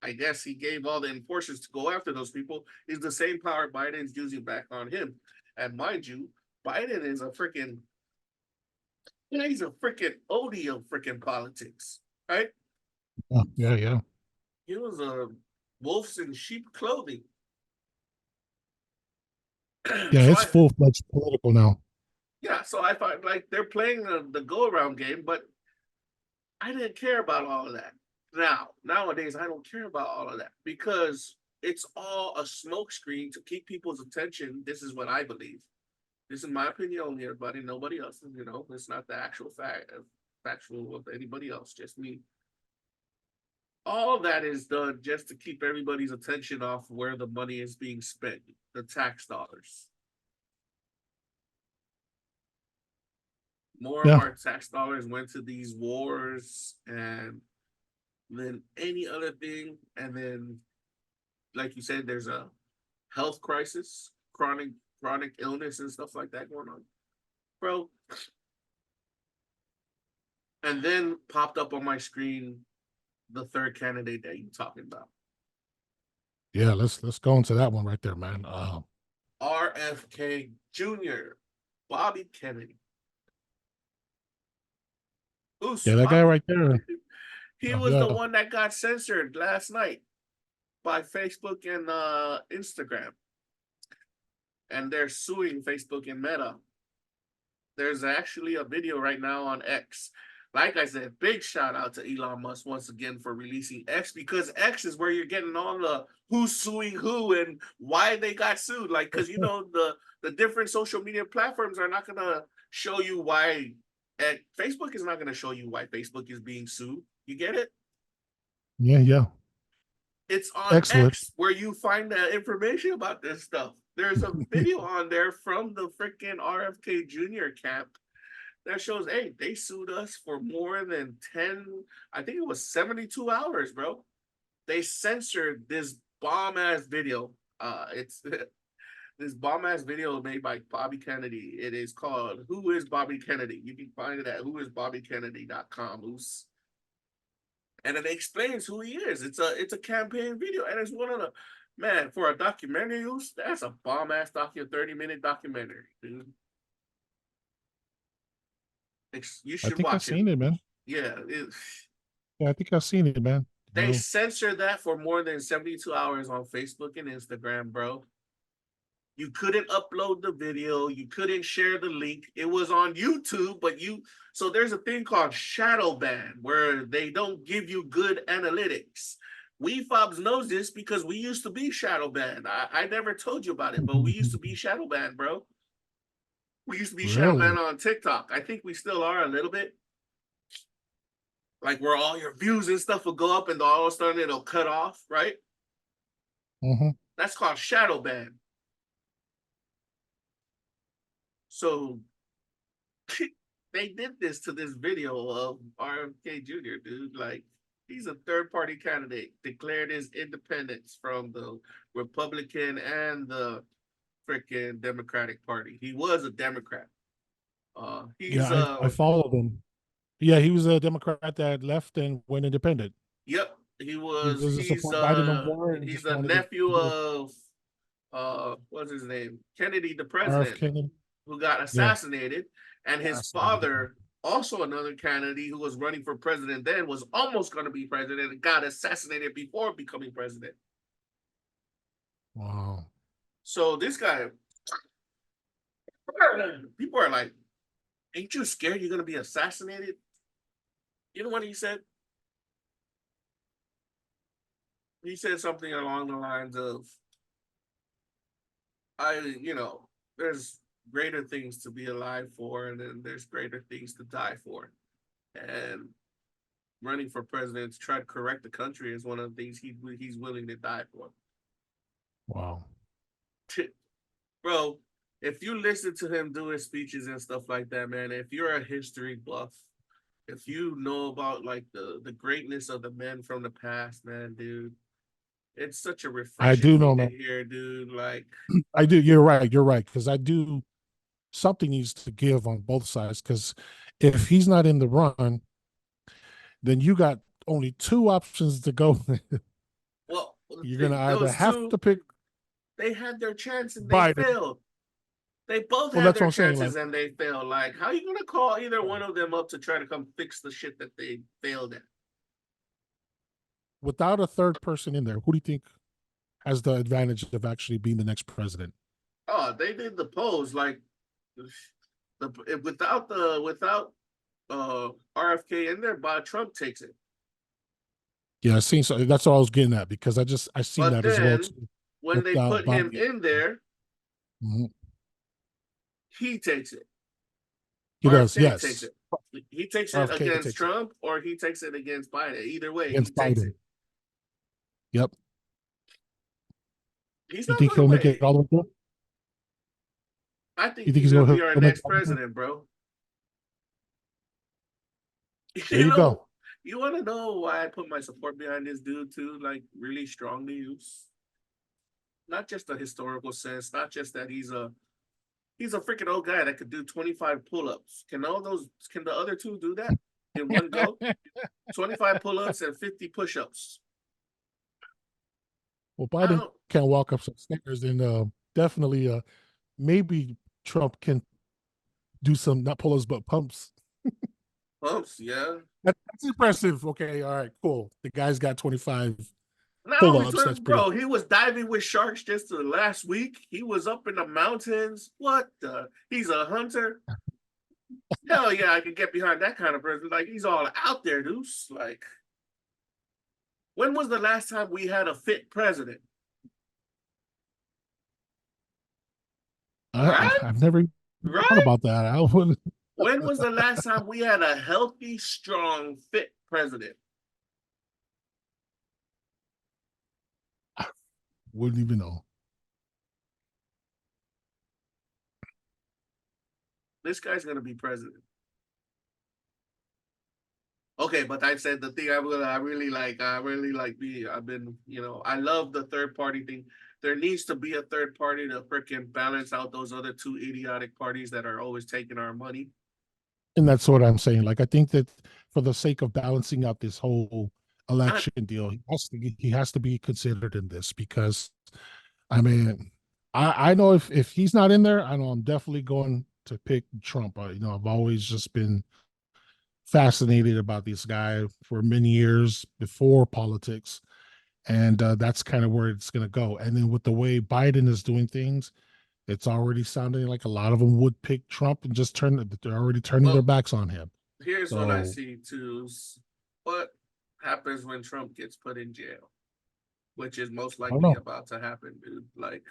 I guess he gave all the enforcers to go after those people, is the same power Biden's using back on him. And mind you, Biden is he's a freaking Odie of freaking politics, right? Yeah. He was a wolves in sheep clothing. Yeah, it's full-fledged political now. Yeah, so I find like they're playing the go-around game, but I didn't care about all of that. Nowadays, I don't care about all of that because it's all a smokescreen to keep people's attention. This is what I believe. This is my opinion only, everybody, nobody else's, it's not the actual factual of anybody else, just me. All that is done just to keep everybody's attention off where the money is being spent, the tax dollars. More of our tax dollars went to these wars and then any other thing. And then, like you said, there's a health crisis, chronic illness and stuff like that going on. Bro. And then popped up on my screen the third candidate that you're talking about. Yeah, let's go into that one right there, man. RFK Jr., Bobby Kennedy. Yeah, that guy right there. He was the one that got censored last night by Facebook and Instagram. And they're suing Facebook and Meta. There's actually a video right now on X. Like I said, big shout out to Elon Musk once again for releasing X, because X is where you're getting all the who's suing who and why they got sued. Like, because the different social media platforms are not gonna show you why. And Facebook is not gonna show you why Facebook is being sued. You get it? Yeah. It's on X where you find the information about this stuff. There's a video on there from the freaking RFK Jr. camp that shows, hey, they sued us for more than I think it was 72 hours, bro. They censored this bomb-ass video. It's this bomb-ass video made by Bobby Kennedy. It is called Who is Bobby Kennedy? You can find it at whoisbobbykennedy.com. And it explains who he is. It's a campaign video. And it's one of the, man, for a documentary use, that's a bomb-ass 30-minute documentary, dude. You should watch it. I think I've seen it, man. Yeah. I think I've seen it, man. They censored that for more than 72 hours on Facebook and Instagram, bro. You couldn't upload the video. You couldn't share the link. It was on YouTube, but so there's a thing called shadow ban where they don't give you good analytics. Wefobz knows this because we used to be shadow banned. I never told you about it, but we used to be shadow banned, bro. We used to be shadow banned on TikTok. I think we still are a little bit. Like where all your views and stuff will go up and all of a sudden it'll cut off, right? That's called shadow ban. So they did this to this video of RFK Jr., dude. Like, he's a third-party candidate, declared his independence from the Republican and the freaking Democratic Party. He was a Democrat. I followed him. Yeah, he was a Democrat that left and went independent. Yep, he's the nephew of what's his name? Kennedy, the president. Kennedy. Who got assassinated, and his father, also another candidate who was running for president then, was almost going to be president and got assassinated before becoming president. Wow. So this guy, people are like, ain't you scared you're going to be assassinated? You know what he said? he said something along the lines of, there's greater things to be alive for, and then there's greater things to die for. And running for president to try to correct the country is one of the things he's willing to die for. Wow. Bro, if you listen to him do his speeches and stuff like that, man, if you're a history buff, if you know about like the greatness of the men from the past, man, dude, it's such a I refreshing do know, thing to man. hear, dude. Like, I do. You're right. You're right. Because I do. Something needs to give on both sides. Because if he's not in the run, then you got only two options to go. well, You're gonna either those have two, to pick they had their chance and they Biden. failed. They both Well, had that's what their I'm saying. chances Like and they failed. Like, how you gonna call either one of them up to try to come fix the shit that they failed at? without a third person in there, who do you think has the advantage of actually being the next president? Oh, they did the polls like without RFK in there, but Trump takes it. Yeah, I seen so. That's what I was getting at because I seen But that as well then too. when they Without put him Biden, in there, Mhm. he takes it. He does. RFK takes Yes, it. He takes it RFK against takes it Trump or he takes it against Biden. Either way, he against takes Biden. it. Yep. He's You not think gonna he'll make it wait. all the way through? I think You think he's gonna be our he'll make it next all the way through? president, bro. There You you go. know, you want to know why I put my support behind this dude too, like really strongly? Not just a historical sense, not just that he's a freaking old guy that could do 25 pull-ups. Can the other two do that in one go? 25 pull-ups and 50 push-ups. Well, I Biden don't can't walk up some stairs, and definitely, maybe Trump can do some not pull-ups but pumps. pumps, yeah. That's impressive. Okay, all right, cool. The guy's got 25 Not only pull-ups. 20, That's pretty. bro, he was diving with sharks just last week. He was up in the mountains. What the? He's a hunter. Hell yeah, I could get behind that kind of person. Like, he's all out there, deuce. Like, when was the last time we had a fit president? Right? I've never thought Right? about that. I wouldn't When was the last time we had a healthy, strong, fit president? wouldn't even know. This guy's gonna be president. Okay, but I said the thing I really like I've been, I love the third party thing. There needs to be a third party to freaking balance out those other two idiotic parties that are always taking our money. And that's what I'm saying. Like, I think that for the sake of balancing out this whole I, election deal, he has to be considered in this because, I mean, I know if he's not in there, I know I'm definitely going to pick Trump. I've always just been fascinated about this guy for many years before politics, and that's kind of where it's going to go. And then with the way Biden is doing things, it's already sounding like a lot of them would pick Trump and just they're already turning their well, backs on him. here's what I So see too. What happens when Trump gets put in jail, which is most I don't likely know. about to happen, dude. Like,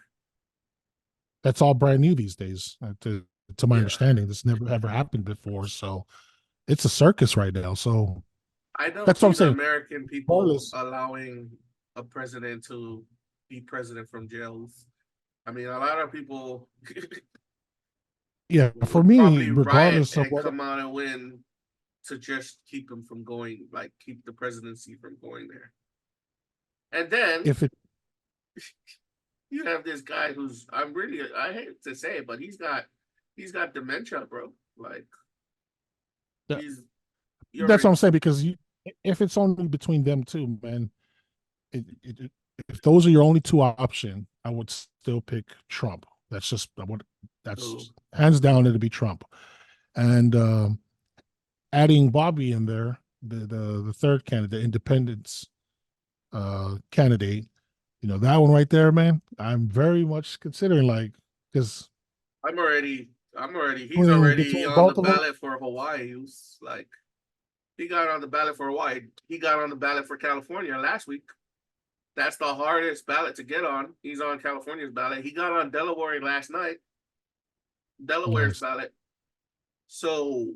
That's all brand new these days. To my yeah, understanding, this never ever happened before. So it's a circus right now. So I don't that's what I'm see the saying. American people Regardless, allowing a president to be president from jail. I mean, a lot of people yeah, for would me, probably riot regardless of and what, come out and win to just keep him from going, like keep the presidency from going there. And then if it, you have this guy who's I hate to say it, but he's got dementia, bro. Like he's you that's what already I'm saying because if it's only between them two, man, if those are your only two option, I would still pick Trump. That's hands down it'll be Trump. And adding Bobby in there, the third candidate, independence candidate, that one right there, man, I'm very much considering like because I'm already he's between already between on the both of them, ballot for Hawaii. He was like he got on the ballot for Hawaii. He got on the ballot for California last week. That's the hardest ballot to get on. He's on California's ballot. He got on Delaware last night. Delaware's Nice. ballot. So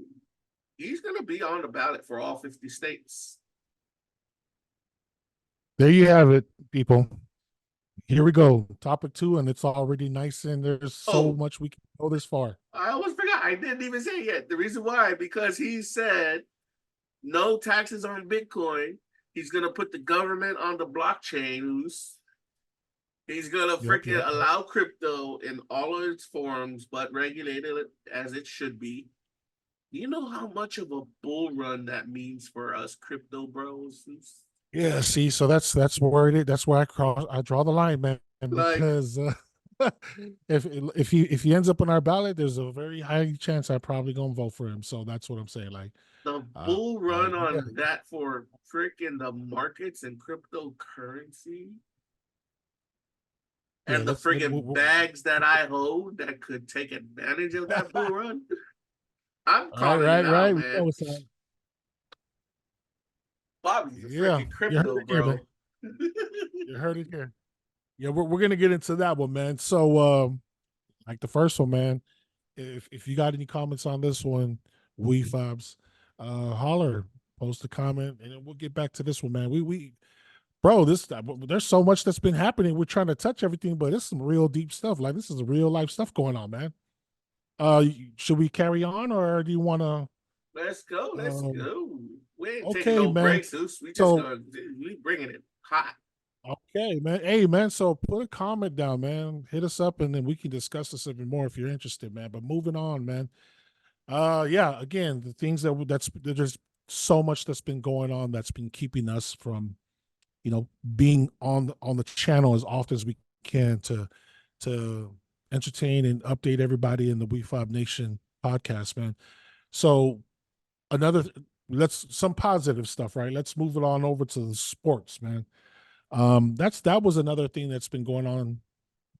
he's going to be on the ballot for all 50 states. There you have it, people. Here we go. Topic 2, and it's already nice, and there's so Oh, much we can go this far. I almost forgot. I didn't even say it yet. The reason why, because he said no taxes on Bitcoin. He's going to put the government on the blockchain. He's going to Yep, freaking yep. allow crypto in all of its forms, but regulate it as it should be. You know how much of a bull run that means for us crypto bros? Yeah, see, so that's where it is. That's where I draw the line, man, Like because if he ends up on our ballot, there's a very high chance I probably gonna vote for him. So that's what I'm saying. Like, the bull run yeah, on that for freaking the markets and cryptocurrency yeah. and the Let's friggin' bags that I hold that could take advantage of that bull run. I'm all calling it right, out, right. We man. know what's up. Bobby's a Yeah, freaking you heard crypto it here, man. bro. You heard it here. Yeah, we're gonna get into that one, man. So, like the first one, man. If you got any comments on this one, Wefobz, holler, post a comment, and then we'll get back to this one, man. We bro, there's so much that's been happening. We're trying to touch everything, but it's some real deep stuff. Like this is real life stuff going on, man. Should we carry on, or do you want to? Let's go. Let's go. We ain't taking Okay, no man. breaks, Zeus. We just So gonna we bringing it hot. okay, man. Hey, man. So put a comment down, man. Hit us up, and then we can discuss this even more if you're interested, man. But moving on, man. Yeah. Again, the things there's so much that's been going on that's been keeping us from, being on the channel as often as we can to entertain and update everybody in the We5 Nation podcast, man. So another let's some positive stuff, right? Let's move it on over to the sports, man. That was another thing that's been going on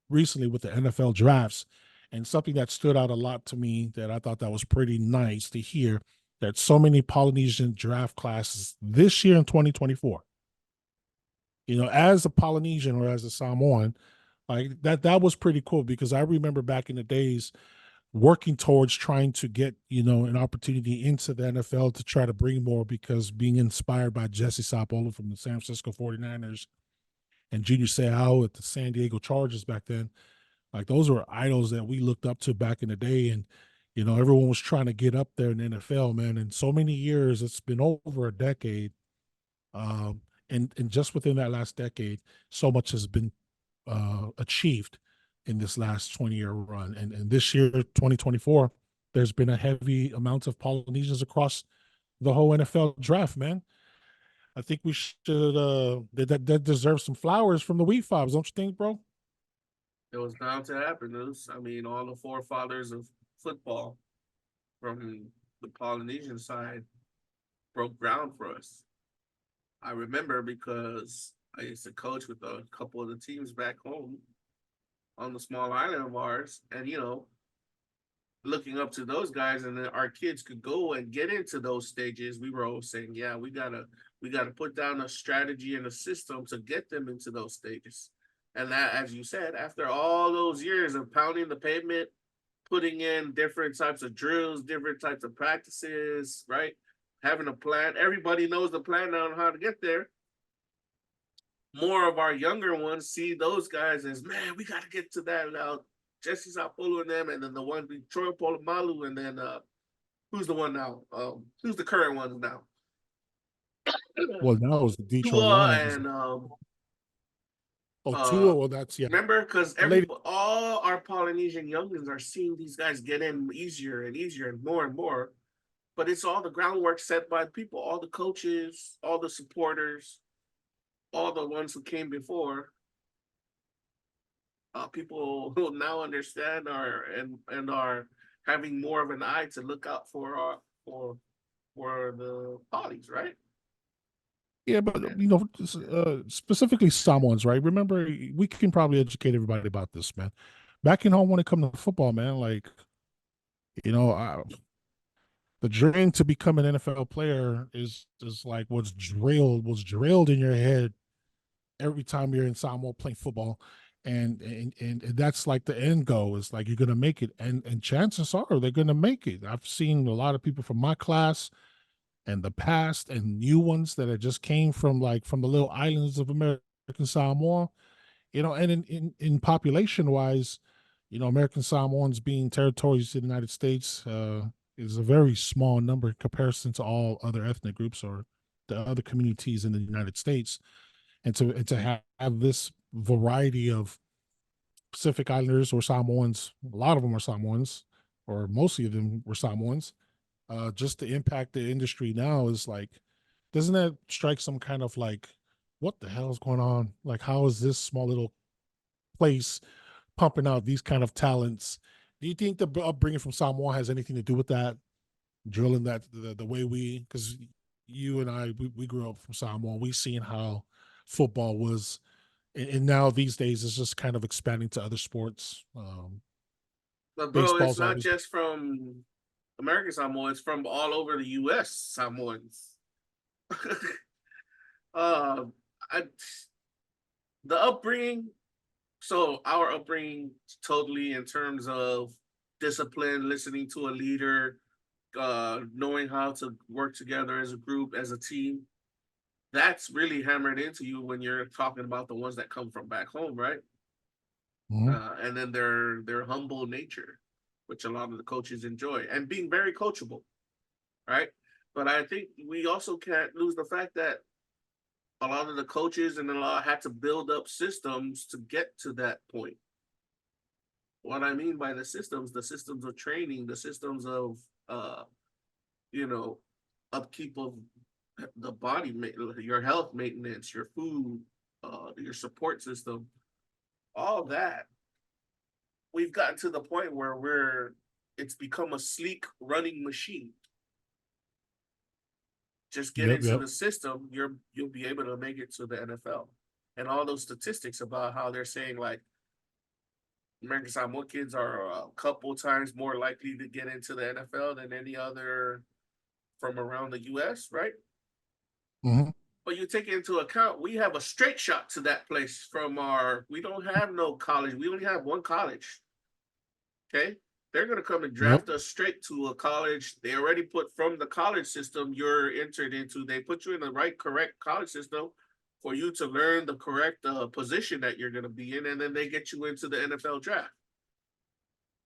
recently with the NFL drafts, and something that stood out a lot to me that I thought that was pretty nice to hear that so many Polynesian draft classes this year in 2024. As a Polynesian or as a Samoan, like that was pretty cool because I remember back in the days working towards trying to get, an opportunity into the NFL to try to bring more because being inspired by Jesse Sapolo from the San Francisco 49ers and Junior Seau at the San Diego Chargers back then. Like those were idols that we looked up to back in the day. And, everyone was trying to get up there in the NFL, man. And so many years, it's been over a decade. And just within that last decade, so much has been achieved in this last 20-year run. And this year, 2024, there's been a heavy amount of Polynesians across the whole NFL draft, man. I think we should that deserves some flowers from the Wefobz, don't you think, bro? It was bound to happen. I mean, all the forefathers of football from the Polynesian side broke ground for us. I remember because I used to coach with a couple of the teams back home on the small island of ours, and looking up to those guys, and then our kids could go and get into those stages. We were always saying, yeah, we gotta put down a strategy and a system to get them into those stages. And that, as you said, after all those years of pounding the pavement, putting in different types of drills, different types of practices, right? Having a plan. Everybody knows the plan on how to get there. More of our younger ones see those guys as, man, we got to get to that now. Jesse Sapolo and them, and then the one Troy Polamalu, and then who's the one now? Who's the current ones now? Well, now it's the Detroit Tua Lions. and Tua. Well, that's yeah. Remember, because all our Polynesian youngins are seeing these guys get in easier and easier and more. But it's all the groundwork set by people, all the coaches, all the supporters, all the ones who came before. People who now understand and are having more of an eye to look out for the polys, right? Yeah, but specifically Samoans, right? Remember, we can probably educate everybody about this, man. Back in home, when it comes to football, man, like the dream to become an NFL player is like was drilled in your head every time you're in Samoa playing football, and that's like the end goal is like you're gonna make it, and chances are they're gonna make it. I've seen a lot of people from my class and the past and new ones that have just came from like from the little islands of American Samoa, and in population wise, American Samoans being territories in the United States is a very small number in comparison to all other ethnic groups or the other communities in the United States, and to have this variety of Pacific Islanders or Samoans, a lot of them are Samoans, or mostly of them were Samoans. Just to impact the industry now is like, doesn't that strike some kind of like, what the hell is going on? Like, how is this small little place pumping out these kind of talents? Do you think the upbringing from Samoa has anything to do with that? Drilling that the way because you and I, we grew up from Samoa. We seen how football was, and now these days it's just kind of expanding to other sports. But bro, it's Baseball's not always just from American Samoa, it's from all over the US Samoans. uh I, the upbringing, so our upbringing totally in terms of discipline, listening to a leader, knowing how to work together as a group, as a team. That's really hammered into you when you're talking about the ones that come from back home, right? Mhm. And then their humble nature, which a lot of the coaches enjoy, and being very coachable, right? But I think we also can't lose the fact that a lot of the coaches and a lot had to build up systems to get to that point. What I mean by the systems of training, the systems of you know, upkeep of the body, your health maintenance, your food, your support system, all that. We've gotten to the point where it's become a sleek running machine. Just get Yep, into yep. the system, you'll be able to make it to the NFL. And all those statistics about how they're saying like American Samoa kids are a couple times more likely to get into the NFL than any other from around the US, right? Hmm. But you take into account, we have a straight shot to that place from we don't have no college. We only have one college. Okay. They're going to come and Yep. draft us straight to a college. They already put from the college system you're entered into. They put you in the right, correct college system for you to learn the correct position that you're going to be in. And then they get you into the NFL draft.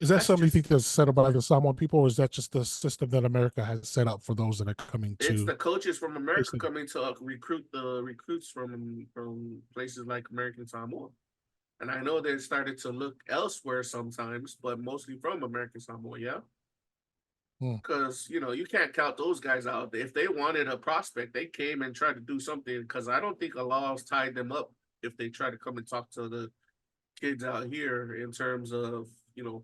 Is that That's something you just, think that's set up by the Samoan people, or is that just the system that America has set up for those that are coming it's to? the coaches from America Basically, coming to recruit the recruits from places like American Samoa. And I know they started to look elsewhere sometimes, but mostly from American Samoa, yeah. hmm. Because you can't count those guys out. If they wanted a prospect, they came and tried to do something. Because I don't think a law's tied them up if they try to come and talk to the kids out here in terms of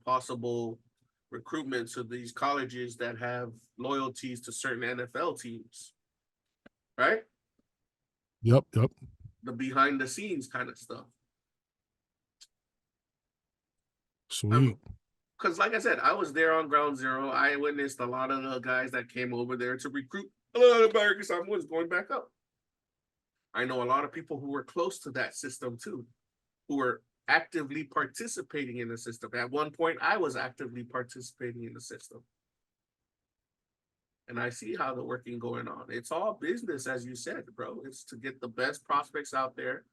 possible recruitment to these colleges that have loyalties to certain NFL teams, right? Yep, yep. The behind the scenes kind of stuff. Sweet. Because like I said, I was there on ground zero. I witnessed a lot of the guys that came over there to recruit a lot of American Samoans going back up. I know a lot of people who were close to that system too, who were actively participating in the system. At one point, I was actively participating in the system. And I see how the working going on. It's all business, as you said, bro. It's to get the best prospects out there.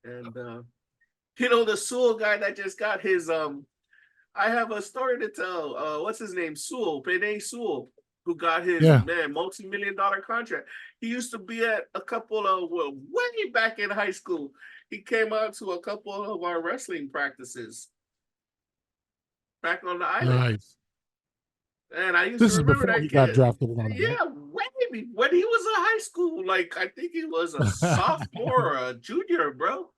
And the Sewell guy that just got his I have a story to tell. What's his name? Sewell, Penny Sewell, who got his Yeah. multi-million-dollar contract. He used to be at a couple of way back in high school. He came out to a couple of our wrestling practices back on the island. Nice. And I used to This is remember before that he got kid. drafted and all that, right? Yeah, way when he was in high school. Like I think he was a sophomore or a junior, bro.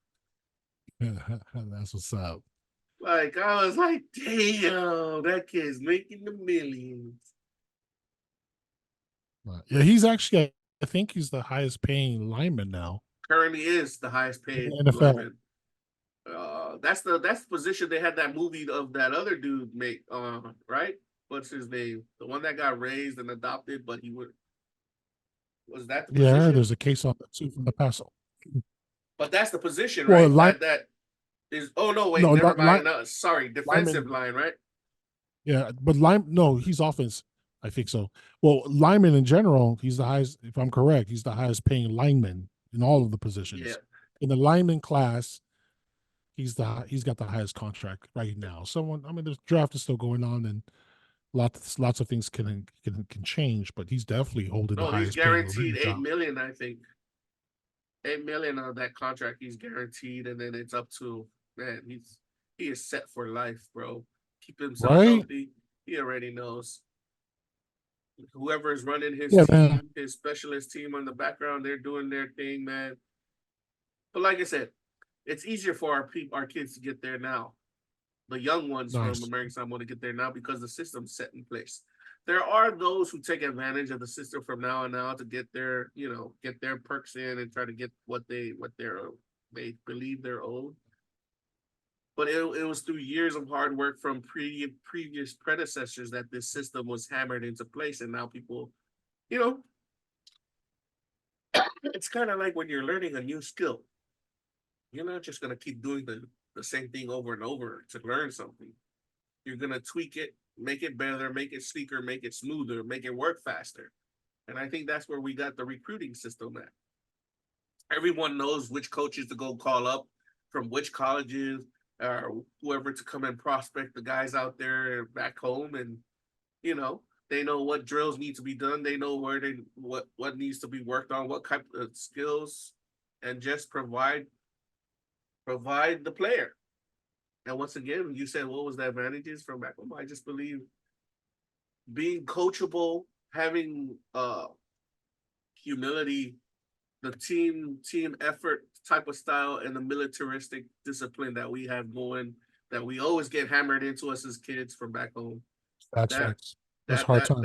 That's what's up. Like I was like, damn, that kid's making the millions. Yeah, he's actually, I think he's the highest paying lineman now Currently is the highest in paid the NFL. lineman. That's the position they had that movie of that other dude make right? What's his name? The one that got raised and adopted, but was that the Yeah, position? there's a case on that too from the past. But that's the position, Well, right? That is. Oh no, wait, no, never not mind. No, sorry, lineman. defensive line, right? Yeah, but no, he's offense. I think so. Well, lineman in general, he's the highest. If I'm correct, he's the highest paying lineman in all of the Yeah. positions. In the lineman class, he's got the highest contract right now. I mean, the draft is still going on, and lots of things can change, but he's definitely holding the No, he's highest paying guaranteed lineman job. 8 million. I think 8 million of that contract he's guaranteed, and then it's up to man. He is set for life, bro. Keep himself Right? healthy. He already knows. Whoever is running his Yeah, man. team, his specialist team on the background, they're doing their thing, man. But like I said, it's easier for our kids to get there now. The young ones from Nice. American Samoa want to get there now because the system's set in place. There are those who take advantage of the system from now on now to get their, get their perks in and try to get what they believe they're owed. But it was through years of hard work from previous predecessors that this system was hammered into place, and now people, you know, it's kind of like when you're learning a new skill. You're not just gonna keep doing the same thing over and over to learn something. You're gonna tweak it, make it better, make it sleeker, make it smoother, make it work faster. And I think that's where we got the recruiting system at. Everyone knows which coaches to go call up from which colleges or whoever to come and prospect the guys out there back home, and they know what drills need to be done. They know what needs to be worked on, what type of skills, and just provide the player. And once again, you said what was the advantages from back home? I just believe being coachable, having humility, the team effort type of style, and the militaristic discipline that we have going, that we always get hammered into us as kids from back home. That's That facts. That's hard times.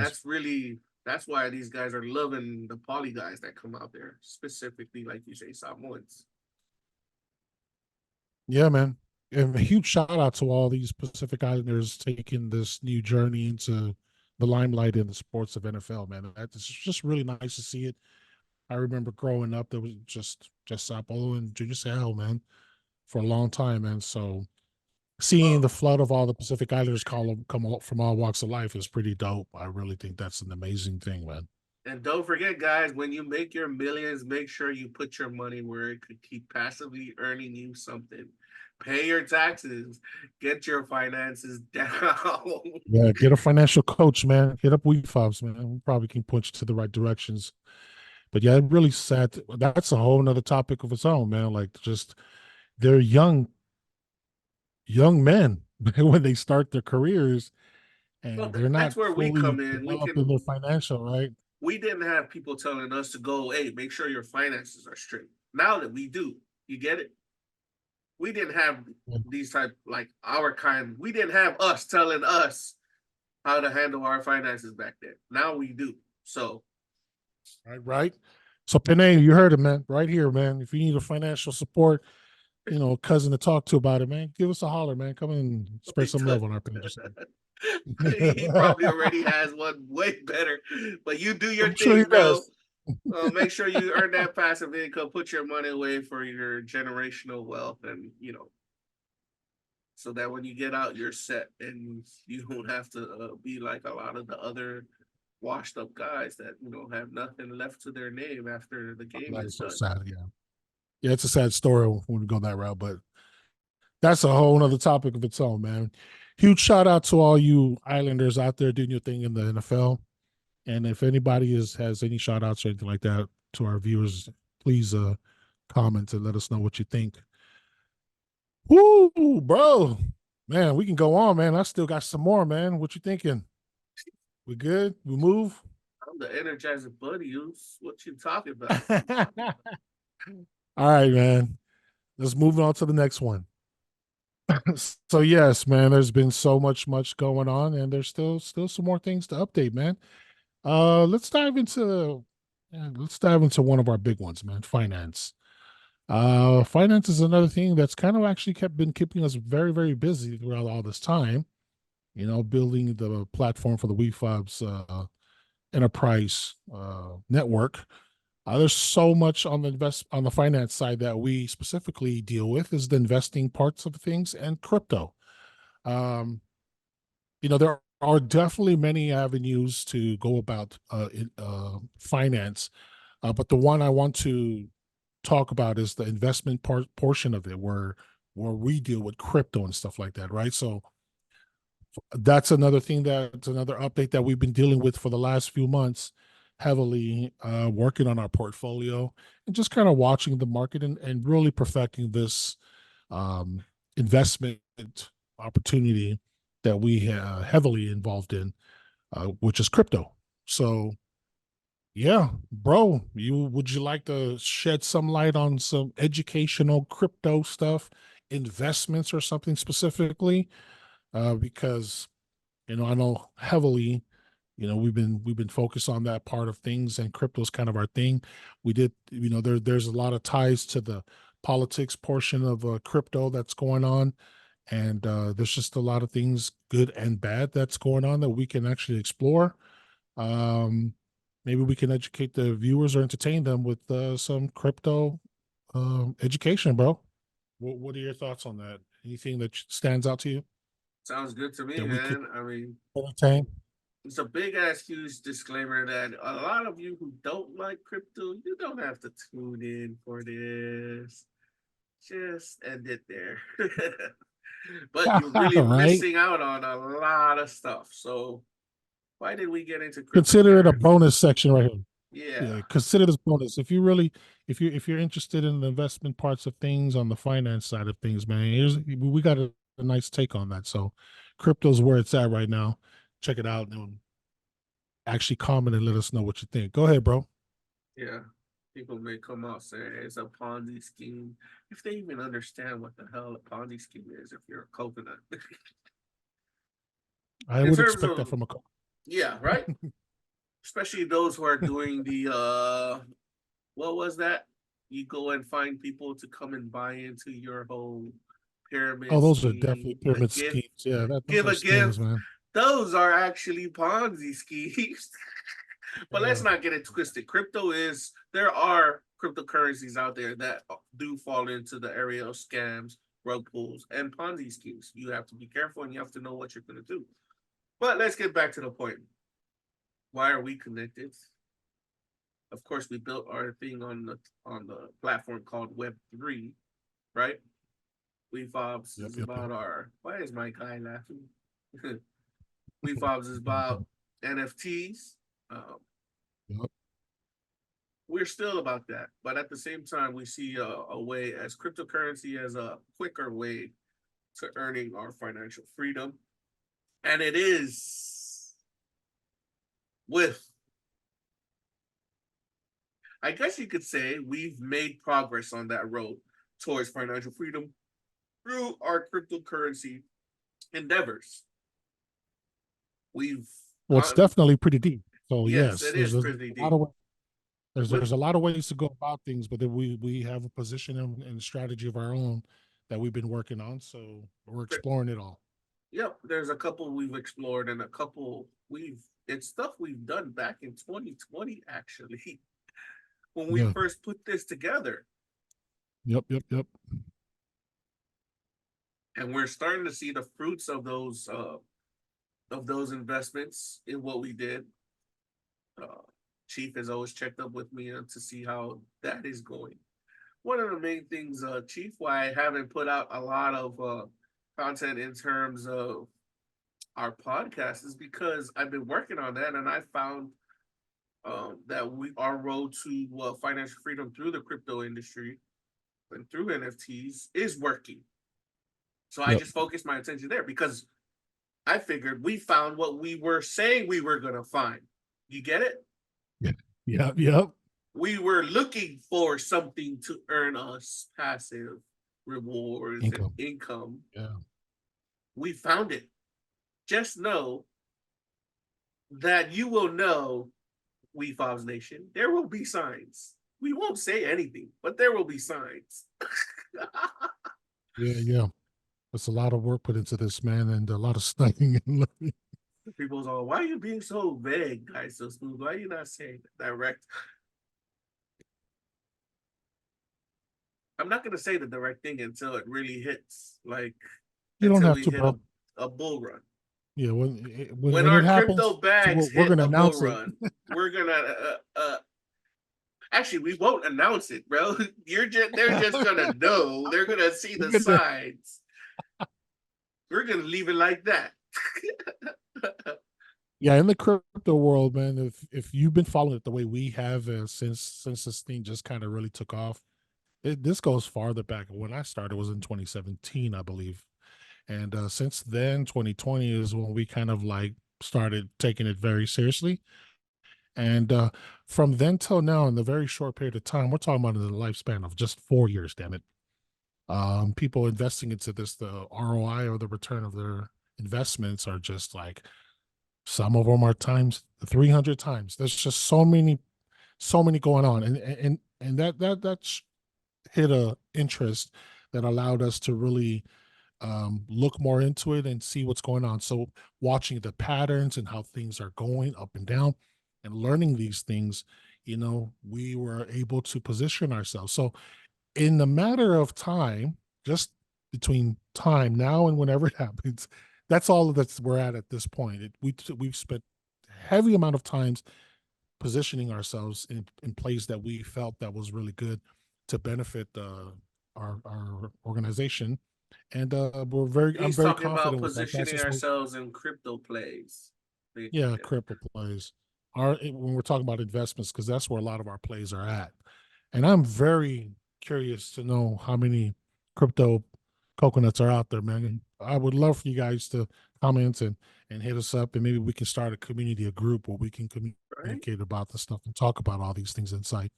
that's why these guys are loving the poly guys that come out there, specifically like you say, Samoans. Yeah, man. And a huge shout out to all these Pacific Islanders taking this new journey into the limelight in the sports of NFL, man. It's just really nice to see it. I remember growing up, there was just Sao Paulo and Junior Seau, man, for a long time, man. So seeing Oh, the flood of all the Pacific Islanders come out from all walks of life is pretty dope. I really think that's an amazing thing, man. and don't forget, guys, when you make your millions, make sure you put your money where it could keep passively earning you something. Pay your taxes, get your finances down. Yeah, get a financial coach, man. Hit up Wefobz, man. We probably can point you to the right directions. But yeah, it really sad. That's a whole nother topic of its own, man. Like just they're young men when they start their careers Well, and they're not that's where we fully come in. developed in their financial, right? We didn't have people telling us to go, hey, make sure your finances are straight. Now that we do, you get it? We didn't have Yeah. these type, like our kind. We didn't have us telling us how to handle our finances back then. Now we do. So Right. So Panay, you heard it, man. Right here, man. If you need a financial support, cousin to talk to about it, man, give us a holler, man. Come in and spread some love on our page. he probably already has one way better. But you do your I'm sure he thing, bro. does. Make sure you earn that passive income. Put your money away for your generational wealth, and so that when you get out, you're set, and you don't have to be like a lot of the other washed up guys that have nothing left to their name after the game That is is so done. sad. Yeah. Yeah, it's a sad story when we go that route, but that's a whole nother topic of its own, man. Huge shout out to all you Islanders out there doing your thing in the NFL. And if anybody has any shout outs or anything like that to our viewers, please comment and let us know what you think. Woo, bro. Man, we can go on, man. I still got some more, man. What you thinking? We good? We move? I'm the Energizer Bunny. What you talking about? All right, man. Let's move on to the next one. So yes, man, there's been so much going on, and there's still some more things to update, man. Let's dive into one of our big ones, man. Finance. Finance is another thing that's kind of actually been keeping us very, very busy throughout all this time. Building the platform for the Wefobz enterprise network. There's so much on the finance side that we specifically deal with is the investing parts of things and crypto. Um, there are definitely many avenues to go about finance, but the one I want to talk about is the investment portion of it, where we deal with crypto and stuff like that, right? So that's another thing, that's another update that we've been dealing with for the last few months, heavily working on our portfolio and just kind of watching the market and really perfecting this um, investment opportunity that we heavily involved in, which is crypto. So yeah, bro, would you like to shed some light on some educational crypto stuff, investments or something specifically? Because I know heavily, we've been focused on that part of things, and crypto's kind of our thing. We did, there's a lot of ties to the politics portion of crypto that's going on, and there's just a lot of things, good and bad, that's going on that we can actually explore. Um, Maybe we can educate the viewers or entertain them with some crypto education, bro. What are your thoughts on that? Anything that stands out to you Sounds good to me, that we could man. I mean, entertain? it's a big ass huge disclaimer that a lot of you who don't like crypto, you don't have to tune in for this. Just end it there. But you're really Right? missing out on a lot of stuff. So why did we get into Consider it a cryptocurrency? bonus section right here. Yeah, Yeah, consider this bonus. If you're interested in the investment parts of things on the finance side of things, man, we got a nice take on that. So crypto's where it's at right now. Check it out and actually comment and let us know what you think. Go ahead, bro. yeah. People may come out saying it's a Ponzi scheme. If they even understand what the hell a Ponzi scheme is, if you're a coconut. I In would terms expect that of, from a yeah, right? Especially those who are doing the what was that? You go and find people to come and buy into your whole Oh, pyramid those are definitely scheme, a pyramid gift, schemes. Yeah, those give are a scams, gift. man. Those are actually Ponzi schemes. But let's Yeah. not get it twisted. There are cryptocurrencies out there that do fall into the area of scams, rug pulls, and Ponzi schemes. You have to be careful and you have to know what you're going to do. But let's get back to the point. Why are we connected? Of course, we built our thing on the platform called Web3, right? Wefobz Yep, is yep, yep. about our. Why is my guy laughing? Wefobz is about NFTs. Um, Yep. we're still about that, but at the same time, we see a way as cryptocurrency as a quicker way to earning our financial freedom, and it is with. I guess you could say we've made progress on that road towards financial freedom through our cryptocurrency endeavors. We've Well, it's gotten, definitely pretty deep. So yes, yes, it there's is a pretty lot deep. of With there's a lot of ways to go about things, but then we have a position and strategy of our own that we've been working on. So we're exploring it all. yep, there's a couple we've explored and a couple it's stuff we've done back in 2020 actually when we Yeah. first put this together, Yep. Yep. Yep. and we're starting to see the fruits of those investments in what we did. Uh, Chief has always checked up with me to see how that is going. One of the main things, Chief, why I haven't put out a lot of content in terms of our podcast is because I've been working on that, and I found that our road to financial freedom through the crypto industry and through NFTs is working. So I Yep. just focused my attention there because I figured we found what we were saying we were going to find. You get it? Yeah. Yep. Yep. We were looking for something to earn us passive rewards and Income. income. Yeah. We found it. Just know that you will know, Wefobz Nation, there will be signs. We won't say anything, but there will be signs. Yeah. Yeah. It's a lot of work put into this, man, and a lot of studying and learning. People's all, why are you being so vague, guys? So smooth. Why are you not saying direct? I'm not gonna say the direct thing until it really hits, like You don't until have we to, hit bro. a bull run. Yeah, When when it our crypto happens, bags we're hit gonna a bull announce it. run, we're gonna actually we won't announce it, bro. They're just gonna know. They're gonna see the We're gonna- signs. We're gonna leave it like that. yeah, in the crypto world, man. If you've been following it the way we have since this thing just kind of really took off, this goes farther back. When I started was in 2017, I believe, and since then, 2020 is when we kind of like started taking it very seriously. And from then till now, in the very short period of time, we're talking about in the lifespan of just 4 years. Damn it, people investing into this, the ROI or the return of their investments are just like some of them are times 300 times. There's just so many going on, and that's hit a interest that allowed us to really look more into it and see what's going on. So watching the patterns and how things are going up and down and learning these things, we were able to position ourselves. So in the matter of time, just between time now and whenever it happens, that's all that we're at this point. We've spent heavy amount of times positioning ourselves in place that we felt that was really good to benefit our organization, and I'm He's very talking about confident with that. That's positioning just ourselves in crypto plays. yeah, crypto plays. When we're talking about investments, because that's where a lot of our plays are at. And I'm very curious to know how many crypto coconuts are out there, man. And I would love for you guys to comment and hit us up, and maybe we can start a community, a group where we can Right? communicate about this stuff and talk about all these things inside,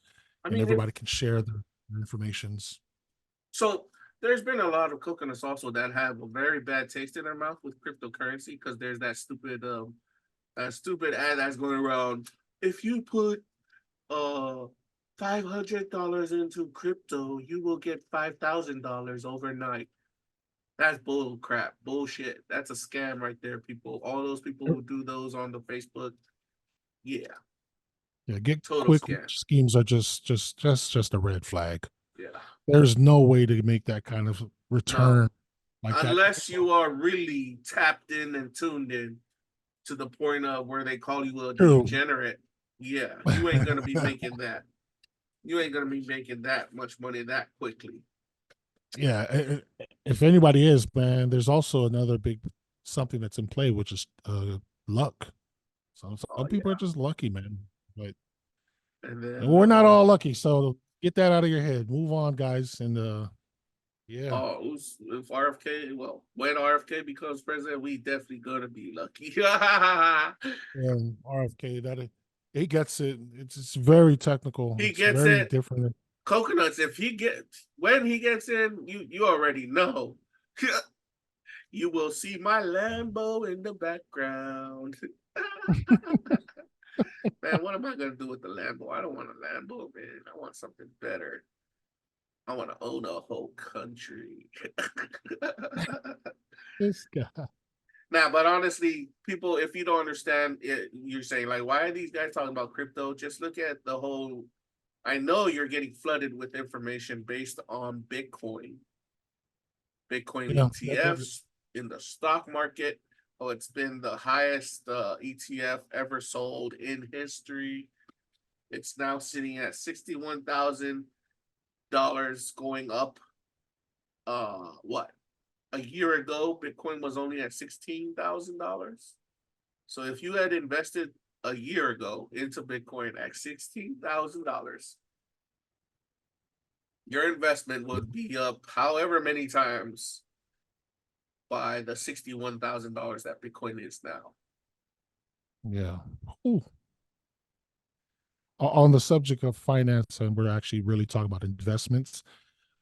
I and mean, if everybody can share their informations. so, there's been a lot of coconuts also that have a very bad taste in their mouth with cryptocurrency because there's that stupid ad that's going around. If you put uh $500 into crypto, you will get $5,000 overnight. That's bull crap, bullshit. That's a scam right there, people. All those people who do those on the Facebook, yeah, Yeah, get total quick scam. schemes are just a red flag. Yeah, There's no way to make that kind of no, return like that. unless you are really tapped in and tuned in to the point of where they call you a True. degenerate. Yeah, you ain't gonna be making that. You ain't gonna be making that much money that quickly. Yeah, if anybody is, man, there's also another big something that's in play, which is luck. Oh Some people are yeah, just lucky, man. But and and then we're not all lucky, so get that out of your head. Move on, guys. And yeah, if RFK, well, when RFK becomes president, we definitely gonna be lucky. and RFK, he gets it. It's very technical. He It's gets very it. different. Coconuts. If he gets when he gets in, you already know. You will see my Lambo in the background. Man, what am I gonna do with the Lambo? I don't want a Lambo, man. I want something better. I want to own a whole country. This guy. Now, but honestly, people, if you don't understand it, you're saying like, why are these guys talking about crypto? Just look at the whole. I know you're getting flooded with information based on Bitcoin Yeah, ETFs in the stock market. Oh, it's been the highest ETF ever sold in history. It's now sitting at $61,000, going up. What? A year ago, Bitcoin was only at $16,000. So if you had invested a year ago into Bitcoin at $16,000, your investment would be up however many times by the $61,000 that Bitcoin is now. yeah. Ooh. On the subject of finance, and we're actually really talking about investments.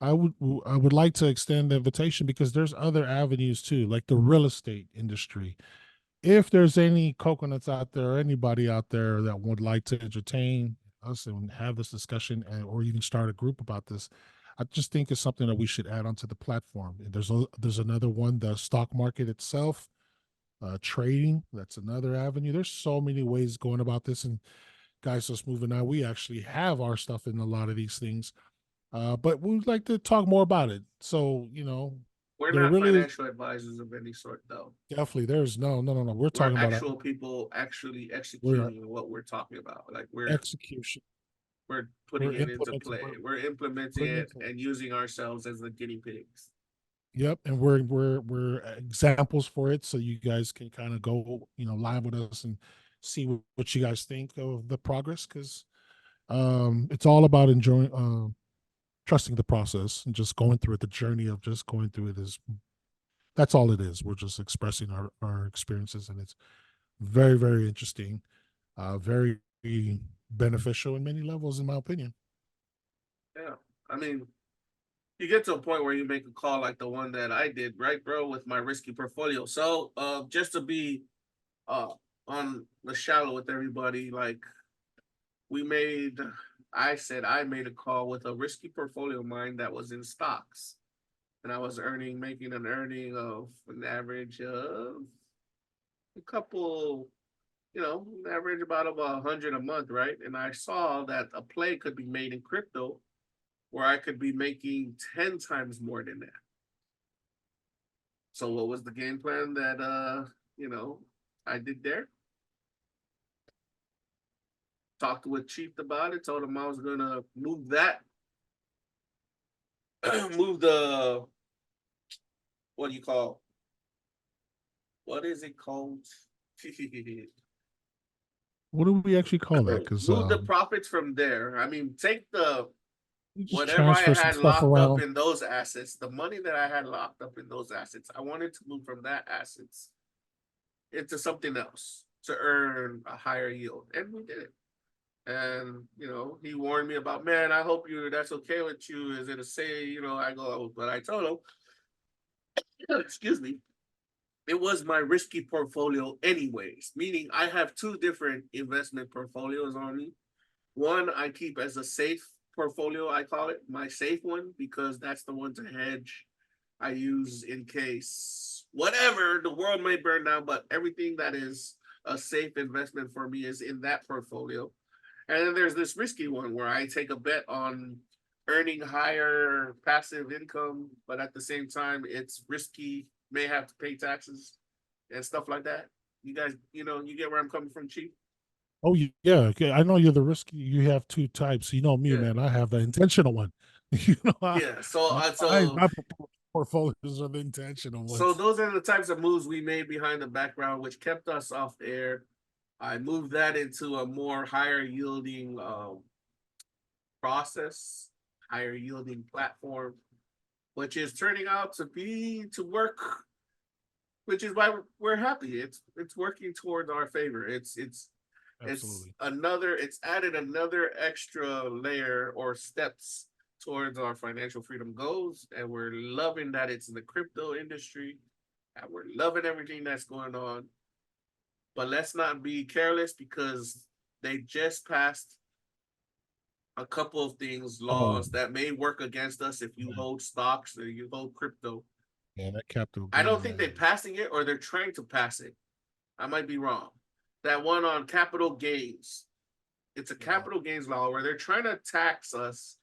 I would like to extend the invitation because there's other avenues too, like the real estate industry. If there's any coconuts out there or anybody out there that would like to entertain us and have this discussion or even start a group about this, I just think it's something that we should add onto the platform. There's another one, the stock market itself, trading. That's another avenue. There's so many ways going about this. And guys, just moving on. We actually have our stuff in a lot of these things. But we'd like to talk more about it. So, We're there not really is financial advisors of any sort, though. definitely there's no. We're We're talking about actual people actually we're executing what we're talking about. Like execution. we're We're putting it into implementing. play. We're implementing Putting it it. and using ourselves as the guinea pigs. Yep, and we're examples for it, so you guys can kind of go, live with us and see what you guys think of the progress, because it's all about enjoying, trusting the process and just going through it. The journey of just going through it is that's all it is. We're just expressing our experiences, and it's very very interesting, very beneficial in many levels, in my opinion. Yeah. I mean, you get to a point where you make a call like the one that I did, right, bro, with my risky portfolio. So just to be uh on the shallow with everybody, like we made I made a call with a risky portfolio of mine that was in stocks. And I was making an earning of an average of a couple, an average about 100 a month, right? And I saw that a play could be made in crypto where I could be making 10 times more than that. So what was the game plan that I did there? Talked with Chief about it, told him I was gonna move that, move the what do you call what is it called? What do we actually call that? Because Move the profits from there. I mean, take the we just whatever I transfer some had stuff locked up around. in those assets, the money that I had locked up in those assets, I wanted to move from that assets into something else to earn a higher yield. And we did it. And he warned me about, man, I hope that's okay with you. Is it a say, I go, but I told him, excuse me, it was my risky portfolio anyways, meaning I have two different investment portfolios on me. One I keep as a safe portfolio, I call it my safe one, because that's the one to hedge. I use in case whatever the world may burn down, but everything that is a safe investment for me is in that portfolio. And then there's this risky one where I take a bet on earning higher passive income, but at the same time, it's risky, may have to pay taxes and stuff like that. You guys, you get where I'm coming from, Chief? Oh yeah, okay. I know you're the risky. You have two types. You know me, Yeah. man. I have the intentional one. You know, Yeah. So, my, so, my portfolios are the intentional so ones. those are the types of moves we made behind the background, which kept us off air. I moved that into a more higher yielding process, higher yielding platform, which is turning out to work, which is why we're happy. It's working towards our favor. Absolutely. It's added another extra layer or steps towards our financial freedom goals, and we're loving that it's in the crypto industry, and we're loving everything that's going on. But let's not be careless, because they just passed a couple of things, Oh laws that may work against us if you man, hold stocks or you hold crypto. man, that capital I don't gain, think they're man. passing it, or they're trying to pass it. I might be wrong. That one on capital gains. It's a Yeah, capital gains law where they're trying to tax us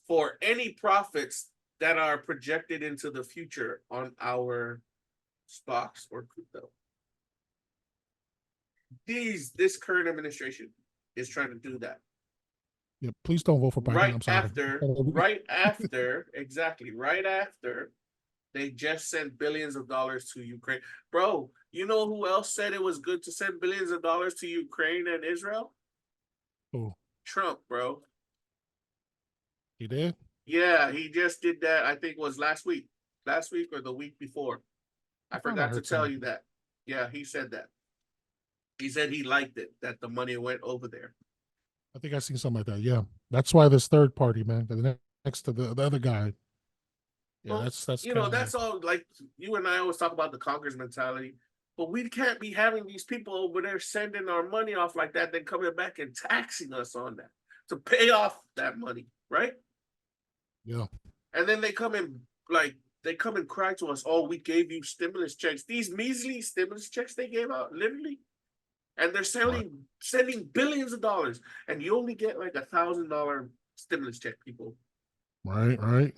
for any profits that are projected into the future on our stocks or crypto. This current administration is trying to do that. yeah. Please don't vote for Biden. I'm sorry. Right after they just sent billions of dollars to Ukraine. Bro, you know who else said it was good to send billions of dollars to Ukraine and Israel? Oh, Trump, bro. he did. Yeah, he just did that. I think it was last week or the week before. I I thought I forgot to heard tell something. you that. Yeah, he said that. He said he liked it, that the money went over there. I think I seen something like that. Yeah, that's why this third party, man, next to the other guy. Yeah, Well, that's kind of that's all. Like, you and I always talk about the conquerors mentality, but we can't be having these people over there sending our money off like that, then coming back and taxing us on that to pay off that money, right? yeah. And then they come and cry to us, oh, we gave you stimulus checks. These measly stimulus checks they gave out, literally. And they're Right. sending billions of dollars, and you only get like $1,000 stimulus check, people. Right.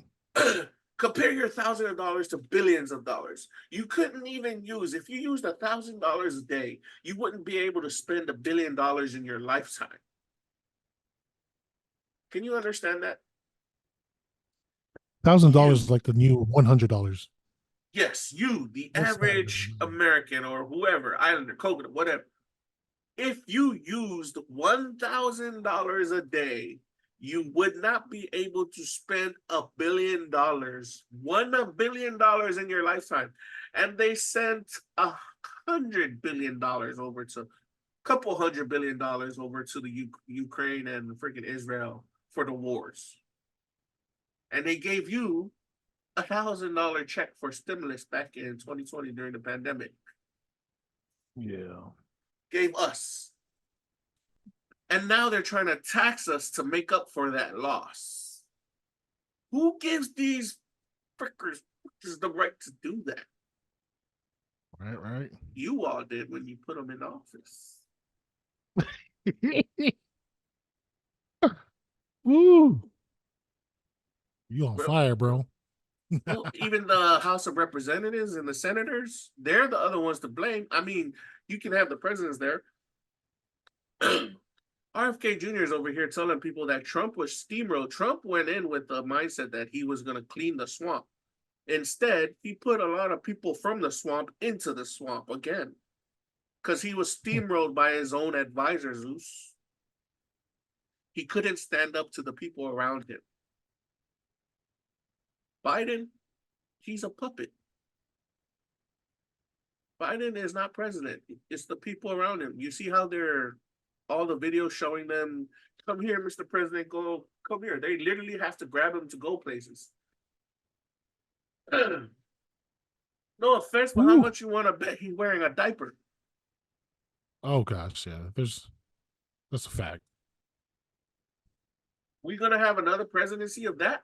Compare your $1,000 to billions of dollars. You couldn't even use, if you used $1,000 a day, you wouldn't be able to spend $1 billion in your lifetime. Can you understand that? $1,000 is You, like the new $100. yes, you, the Most of that is average American or whoever, Islander, coconut, whatever. If you used $1,000 a day, you would not be able to spend $1 billion, $1 billion in your lifetime. And they sent $100 billion over to, couple $100 billion over to the Ukraine and freaking Israel for the wars. And they gave you $1,000 check for stimulus back in 2020 during the pandemic. Yeah. Gave us. And now they're trying to tax us to make up for that loss. Who gives these frickers the right to do that? Right. You all did when you put them in office. Woo. You on Bro, fire, bro. well, even the House of Representatives and the senators, they're the other ones to blame. I mean, you can have the presidents there. RFK Jr. is over here telling people that Trump was steamrolled. Trump went in with the mindset that he was going to clean the swamp. Instead, he put a lot of people from the swamp into the swamp again because he was steamrolled by his own advisors, Zeus. He couldn't stand up to the people around him. Biden, he's a puppet. Biden is not president. It's the people around him. You see how they're all the videos showing them, come here, Mr. President, go, come here. They literally have to grab him to go places. No offense, but how much you want to bet he's wearing a diaper? Oh gosh, yeah. That's a fact. We're gonna have another presidency of that.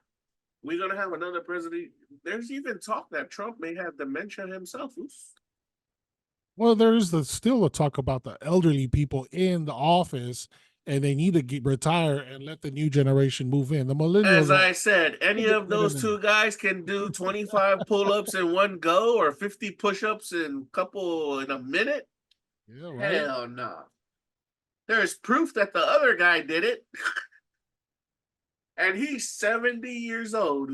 We're gonna have another president. There's even talk that Trump may have dementia himself. Well, there's still a talk about the elderly people in the office, and they need to retire and let the new generation move in. The millennials. As I said, any of those two guys can do 25 pull-ups in one go or 50 push-ups in a minute. Yeah, right. Hell no. There's proof that the other guy did it. And he's 70 years old.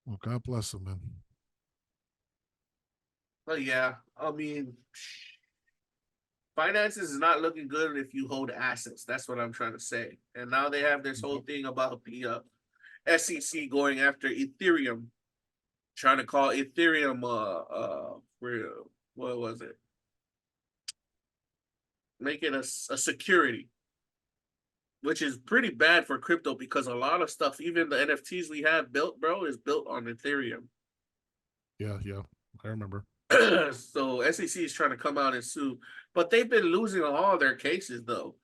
Well, God bless him, man. But yeah, I mean, finances is not looking good if you hold assets. That's what I'm trying to say. And now they have this whole thing about the SEC going after Ethereum, trying to call Ethereum what was it? Make it a security, which is pretty bad for crypto because a lot of stuff, even the NFTs we have built, bro, is built on Ethereum. Yeah, I remember. So SEC is trying to come out and sue, but they've been losing all their cases though.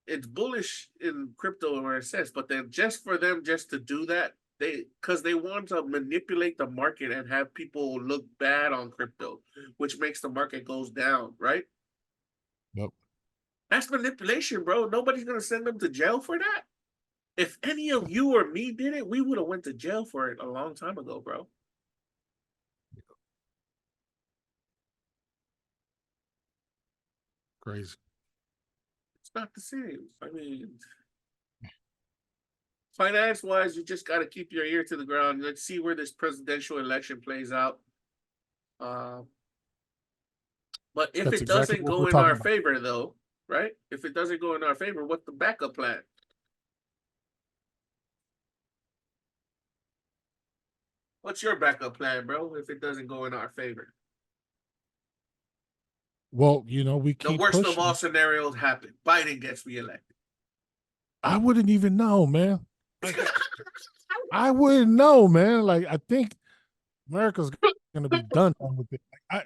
It's bullish in crypto in a sense, but then just for them just to do that, because they want to manipulate the market and have people look bad on crypto, which makes the market goes down, right? Yep. That's manipulation, bro. Nobody's gonna send them to jail for that. If any of you or me did it, we would have went to jail for it a long time ago, bro. Crazy. It's not the same. I mean, finance-wise, you just got to keep your ear to the ground. Let's see where this presidential election plays out. But if That's it exactly doesn't what go we're in talking our about. favor, though, right? If it doesn't go in our favor, what's the backup plan? What's your backup plan, bro, if it doesn't go in our favor? Well, we The keep worst of pushing. all scenarios happen. Biden gets reelected. I wouldn't even know, man. I wouldn't know, man. Like, I think America's going to be done with it.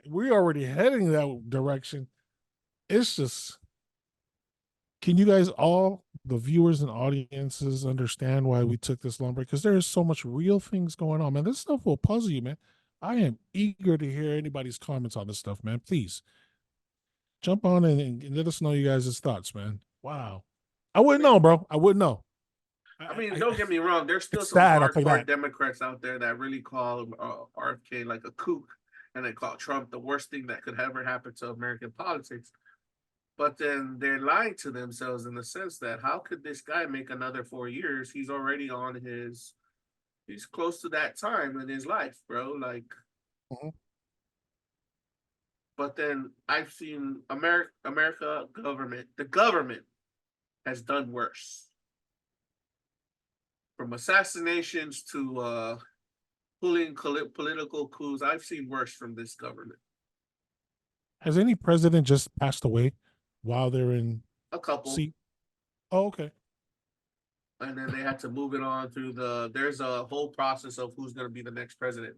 We're already heading that direction. It's just, can you guys, all the viewers and audiences, understand why we took this long break? Because there is so much real things going on, man. This stuff will puzzle you, man. I am eager to hear anybody's comments on this stuff, man. Please jump on and let us know you guys' thoughts, man. Wow. I wouldn't know, bro. I wouldn't know. I mean, don't get me wrong. There's still it's some sad, I'll tell you hardcore that. Democrats out there that really call RFK like a kook, and they call Trump the worst thing that could ever happen to American politics. But then they're lying to themselves in the sense that how could this guy make another 4 years? He's already on he's close to that time in his life, bro. Like, Mhm. but then I've seen America government, the government has done worse. From assassinations to pulling political coups, I've seen worse from this government. Has any president just passed away while they're in A couple. seat? Oh, okay. And then they had to move it on through there's a whole process of who's going to be the next president.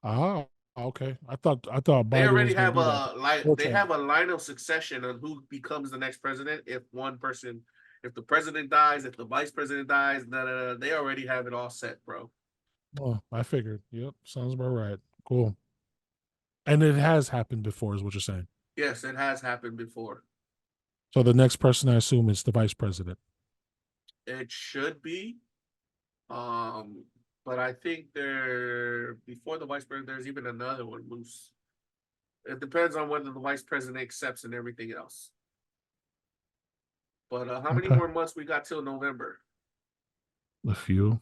Ah, okay. I thought They Biden already was going have to be that. they have a line of succession on who becomes the next president if one person, if the president dies, if the vice president dies, they already have it all set, bro. Oh, I figured. Yep, sounds about right. Cool. And it has happened before, is what you're saying. Yes, it has happened before. So the next person, I assume, is the vice president. It should be. But I think before the vice president, there's even another one loose. It depends on whether the vice president accepts and everything else. But how many Okay. more months we got till November? A few.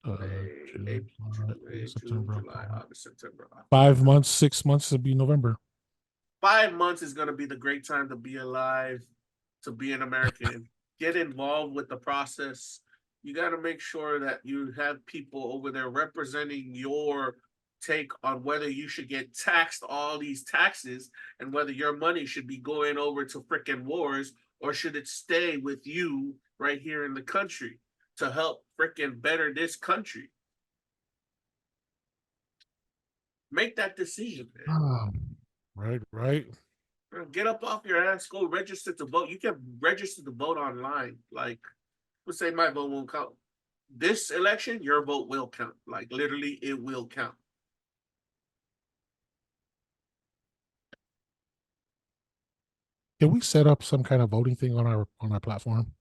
May, June, September, July, August, September. 5 months, 6 months to be November. 5 months is going to be the great time to be alive, to be an American. Get involved with the process. You got to make sure that you have people over there representing your take on whether you should get taxed all these taxes and whether your money should be going over to freaking wars or should it stay with you right here in the country to help freaking better this country. Make that decision, man. Right. Get up off your ass, go register to vote. You can register to vote online. Like, let's say my vote won't count. This election, your vote will count. Like, literally, it will count. Can we set up some kind of voting thing on our platform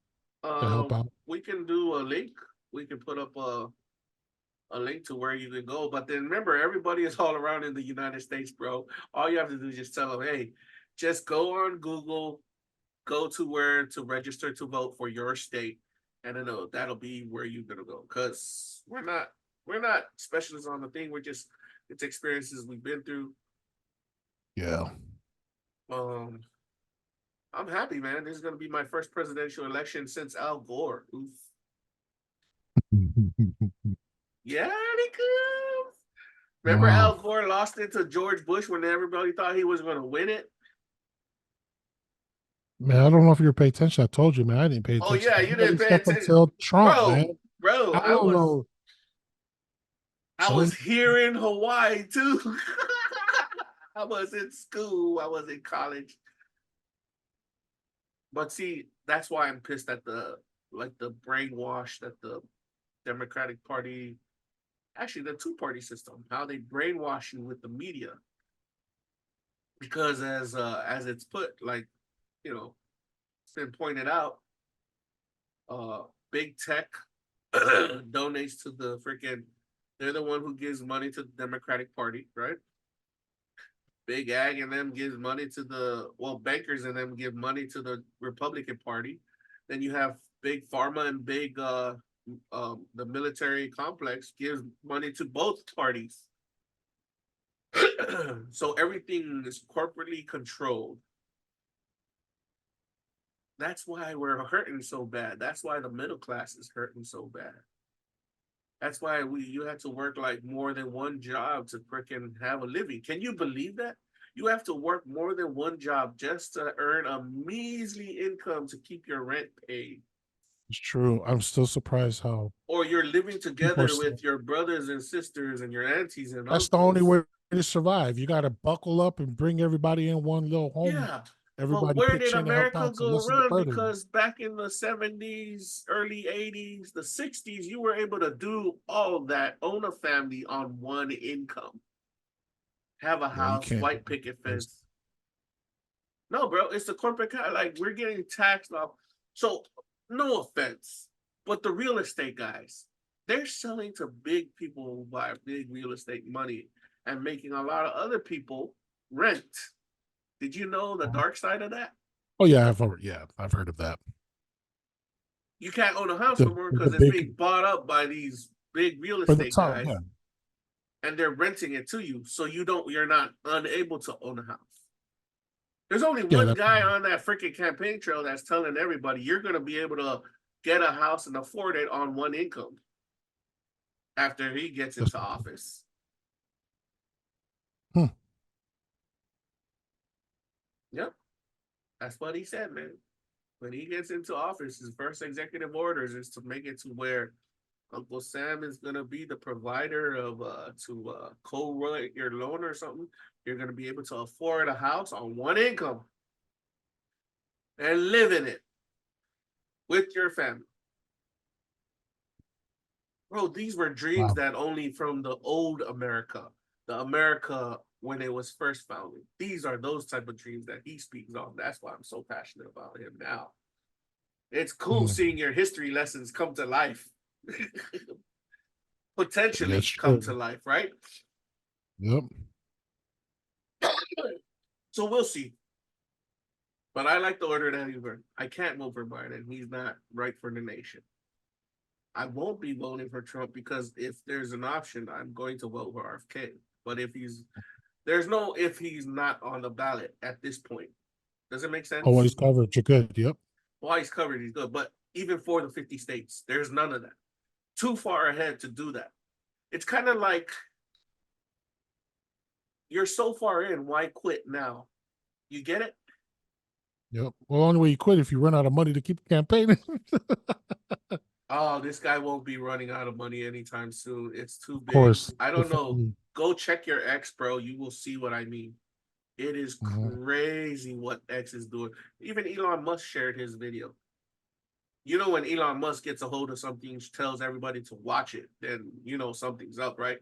to help out? We can do a link. We can put up a link to where you can go. But then remember, everybody is all around in the United States, bro. All you have to do is just tell them, hey, just go on Google, go to where to register to vote for your state, and then that'll be where you're gonna go. Because we're not specialists on the thing. It's experiences we've been through. Yeah. I'm happy, man. This is gonna be my first presidential election since Al Gore. Oof. Yeah, it comes. Remember Al Gore lost it to George Bush when everybody thought he was gonna win it? Man, I don't know if you were paying attention. I told you, man, I didn't pay attention. Oh yeah, you didn't pay attention until Trump, man. Bro, I don't know. I was here in Hawaii too. I was in school. I was in college. But see, that's why I'm pissed at the brainwash that the Democratic Party, actually the two-party system, how they brainwash you with the media. Because as it's put, like, you know, it's been pointed out, big tech donates to the freaking, they're the one who gives money to the Democratic Party, right? Big Ag and them gives money to bankers and them give money to the Republican Party. Then you have big pharma and big the military complex gives money to both parties. So everything is corporately controlled. That's why we're hurting so bad. That's why the middle class is hurting so bad. That's why you have to work like more than one job to freaking have a living. Can you believe that? You have to work more than one job just to earn a measly income to keep your rent paid. It's true. I'm still surprised how. Or you're living together with your brothers and sisters and your aunties and that's uncles. the only way to survive. You got to buckle up and bring everybody in one little home. Yeah. Everybody but where pitch did in America and help out go run? Because back in the 70s, early 80s, the 60s, you were able to do all that, own a family on one income. Have a house, white picket fence. No, bro, it's the corporate kind. Like, we're getting taxed off. So, no offense, But the real estate guys, they're selling to big people who buy big real estate money and making a lot of other people rent. Did you know the dark side of that? Oh yeah, I've heard of that. You can't own a house The, no more the because it's big being bought up by these big real for the estate top, guys, yeah. and they're renting it to you, so you're not unable to own a house. There's only Yeah, one guy on that freaking campaign trail that's telling everybody you're going to be able to get a house and afford it on one income after he gets into office. Yep. That's what he said, man. When he gets into office, his first executive orders is to make it to where Uncle Sam is gonna be the provider of co-write your loan or something. You're gonna be able to afford a house on one income and live in it with your family. Bro, these were dreams that only from the old America, the America when it was first founded. These are those type of dreams that he speaks on. That's why I'm so passionate about him now. It's cool seeing your history lessons come to life. Potentially come to life, right? Yep. So we'll see. But I like the order that he's in. I can't vote for Biden. He's not right for the nation. I won't be voting for Trump because if there's an option, I'm going to vote for RFK. But there's no if he's not on the ballot at this point. Does it make sense? Oh, he's covered. You're good. Yep. Well, he's covered. He's good. But even for the 50 states, there's none of that. Too far ahead to do that. It's kind of like you're so far in, why quit now? You get it? Yep. Well, only way you quit if you run out of money to keep campaigning. Oh, this guy won't be running out of money anytime soon. It's too big. Of course. I don't know. Go check your X, bro. You will see what I mean. It is crazy what X is doing. Even Elon Musk shared his video. You know, when Elon Musk gets a hold of something, tells everybody to watch it, then you know something's up, right?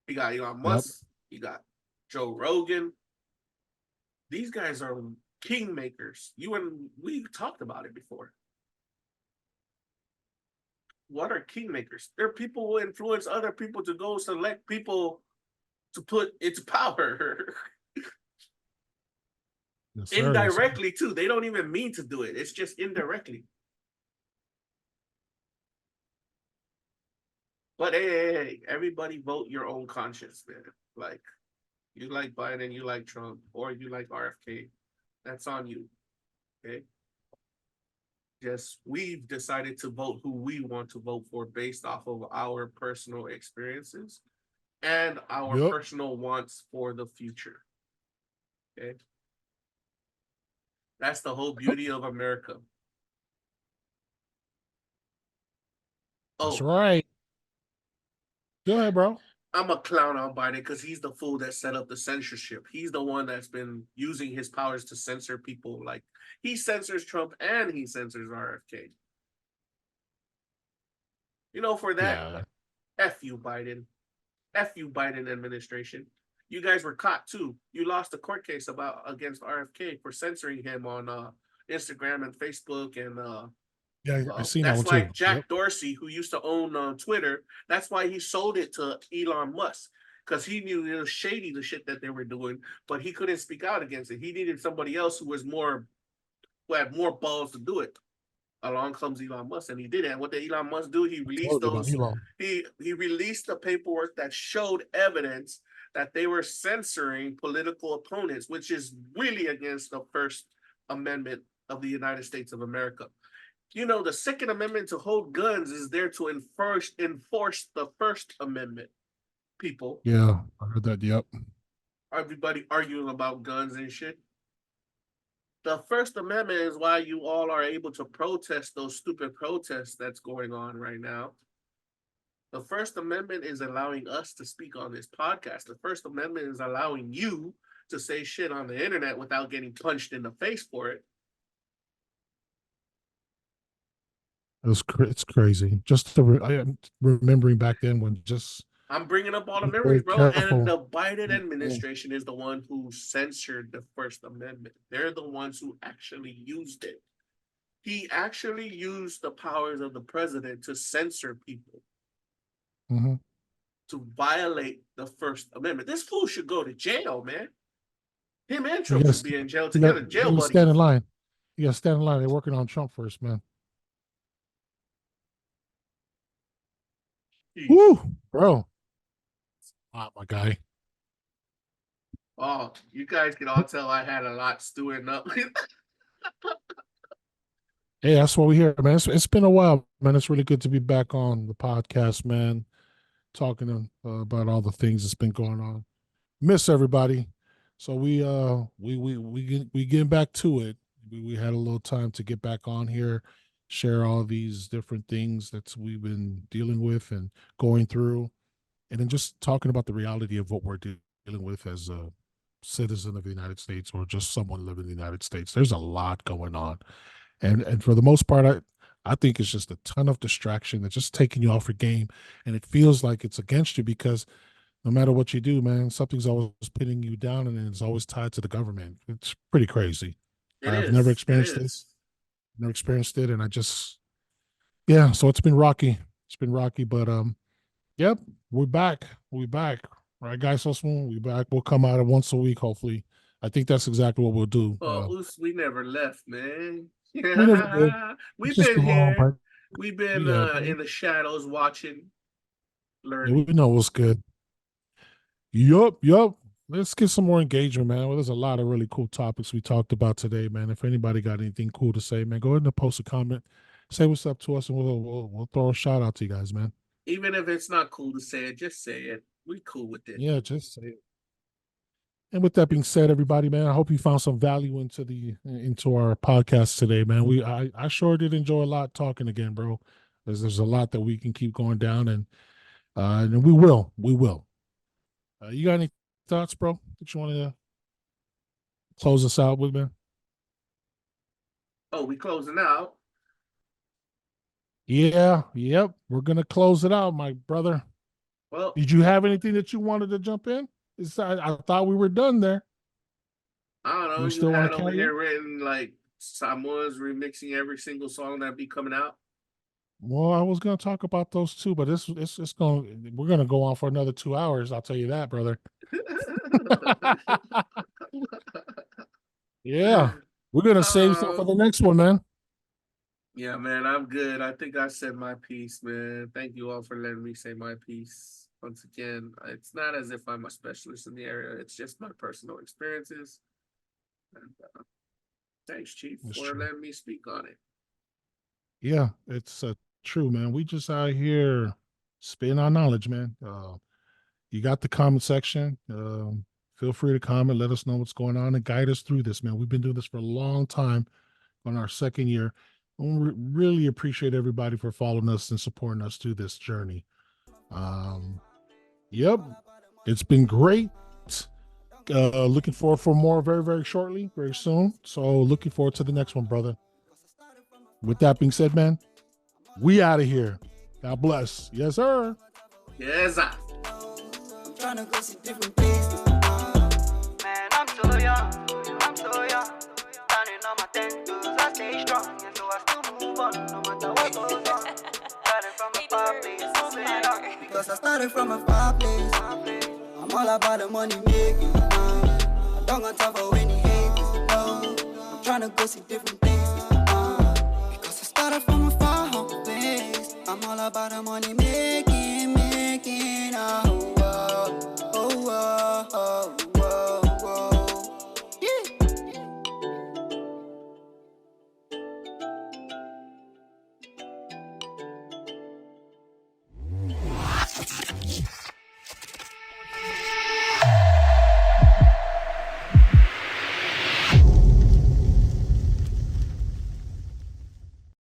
You got Elon Musk, you got Joe Rogan. These guys are kingmakers. We've talked about it before. What are kingmakers? They're people who influence other people to go select people to put into power. Yes, sir, indirectly, too. They don't even mean to do it. It's just indirectly. But hey, everybody vote your own conscience, man. Like, you like Biden, you like Trump, or you like RFK. That's on you. Okay? Just we've decided to vote who we want to vote for based off of our personal experiences and our personal wants for the future. Okay? That's the whole beauty of America. That's right. Go ahead, bro. I'm a clown on Biden because he's the fool that set up the censorship. He's the one that's been using his powers to censor people. Like, he censors Trump and he censors RFK. You know, for that, F you, Biden. F you, Biden administration. You guys were caught too. You lost a court case against RFK for censoring him on Instagram and Facebook and I seen that one too. That's like Jack Dorsey, who used to own Twitter. That's why he sold it to Elon Musk, because he knew it was shady, the shit that they were doing, but he couldn't speak out against it. He needed somebody else who had more balls to do it. Along comes Elon Musk, and he did it. And what did Elon Musk do? He released he released the paperwork that showed evidence that they were censoring political opponents, which is really against the First Amendment of the United States of America. You know, the Second Amendment to hold guns is there to enforce the First Amendment, people. Yeah, I heard that, yep. Everybody arguing about guns and shit. The First Amendment is why you all are able to protest those stupid protests that's going on right now. The First Amendment is allowing us to speak on this podcast. The First Amendment is allowing you to say shit on the internet without getting punched in the face for it. It's crazy. Just remembering back then when I'm bringing up all the memories, bro. And the Biden administration is the one who censored the First Amendment. They're the ones who actually used it. he actually used the powers of the president to censor people, Mm-hmm. to violate the First Amendment. This fool should go to jail, man. Him and You Trump gotta, should be in jail you together, gotta, jail you stand in buddies. line. You gotta stand in line. They're working on Trump first, man. Jeez. Woo, bro. Ah, my guy. Oh, you guys can all tell I had a lot stewing up. Hey, that's what we hear, man. It's been a while, man. It's really good to be back on the podcast, man. Talking about all the things that's been going on. Miss everybody. So we getting back to it. We had a little time to get back on here, share all these different things that we've been dealing with and going through, and then just talking about the reality of what we're dealing with as a citizen of the United States or just someone living in the United States. There's a lot going on, and for the most part, I think it's just a ton of distraction that's just taking you off your game, and it feels like it's against you because no matter what you do, man, something's always pinning you down, and it's always tied to the government. It's pretty crazy. It I've never is. It experienced is. this, never experienced it, and I just, yeah. So it's been rocky. It's been rocky, but yep, we're back. We're back, right, guys? So soon we back. We'll come out once a week, hopefully. I think that's exactly what we'll do. Well, we never left, man. We never did. We've It's just been a long here. break. We've been Yeah, in the shadows watching, yeah, learning. we know what's good. Yup. Let's get some more engagement, man. Well, there's a lot of really cool topics we talked about today, man. If anybody got anything cool to say, man, go ahead and post a comment. Say what's up to us, and we'll throw a shout out to you guys, man. Even if it's not cool to say it, just say it. We cool with it. Yeah, just say it. And with that being said, everybody, man, I hope you found some value into our podcast today, man. I sure did enjoy a lot talking again, bro. There's a lot that we can keep going down, and we will. You got any thoughts, bro, that you want to close us out with, man? Oh, we closing out. Yeah, yep. We're gonna close it out, my brother. Well, Did you have anything that you wanted to jump in? I thought we were done there. I don't know. You You still wanna had over carry here written like Samoa's remixing every single song that be coming out. Well, I was gonna talk about those too, but we're gonna go on for another 2 hours. I'll tell you that, brother. Yeah, we're gonna save some for the next one, man. Yeah, man, I'm good. I think I said my piece, man. Thank you all for letting me say my piece. Once again, it's not as if I'm a specialist in the area. It's just my personal experiences. And thanks, Chief, That's for true. letting me speak on it. Yeah, it's true, man. We just out here spitting our knowledge, man. You got the comment section. Feel free to comment. Let us know what's going on and guide us through this, man. We've been doing this for a long time on our second year. And we really appreciate everybody for following us and supporting us through this journey. Yep, it's been great. Looking forward for more very, very shortly, very soon. So looking forward to the next one, brother. With that being said, man, we out of here. God bless. Yes, sir. Yes, sir. I'm trying to go see different places. Man, I'm so young. Standing on my 10 toes, I stay strong. And so I still move on, no matter what goes on. Started from a far place, moving on. Because I started from a far place. I'm all about the money making. I don't got time for any haters. No, I'm trying to go see different places.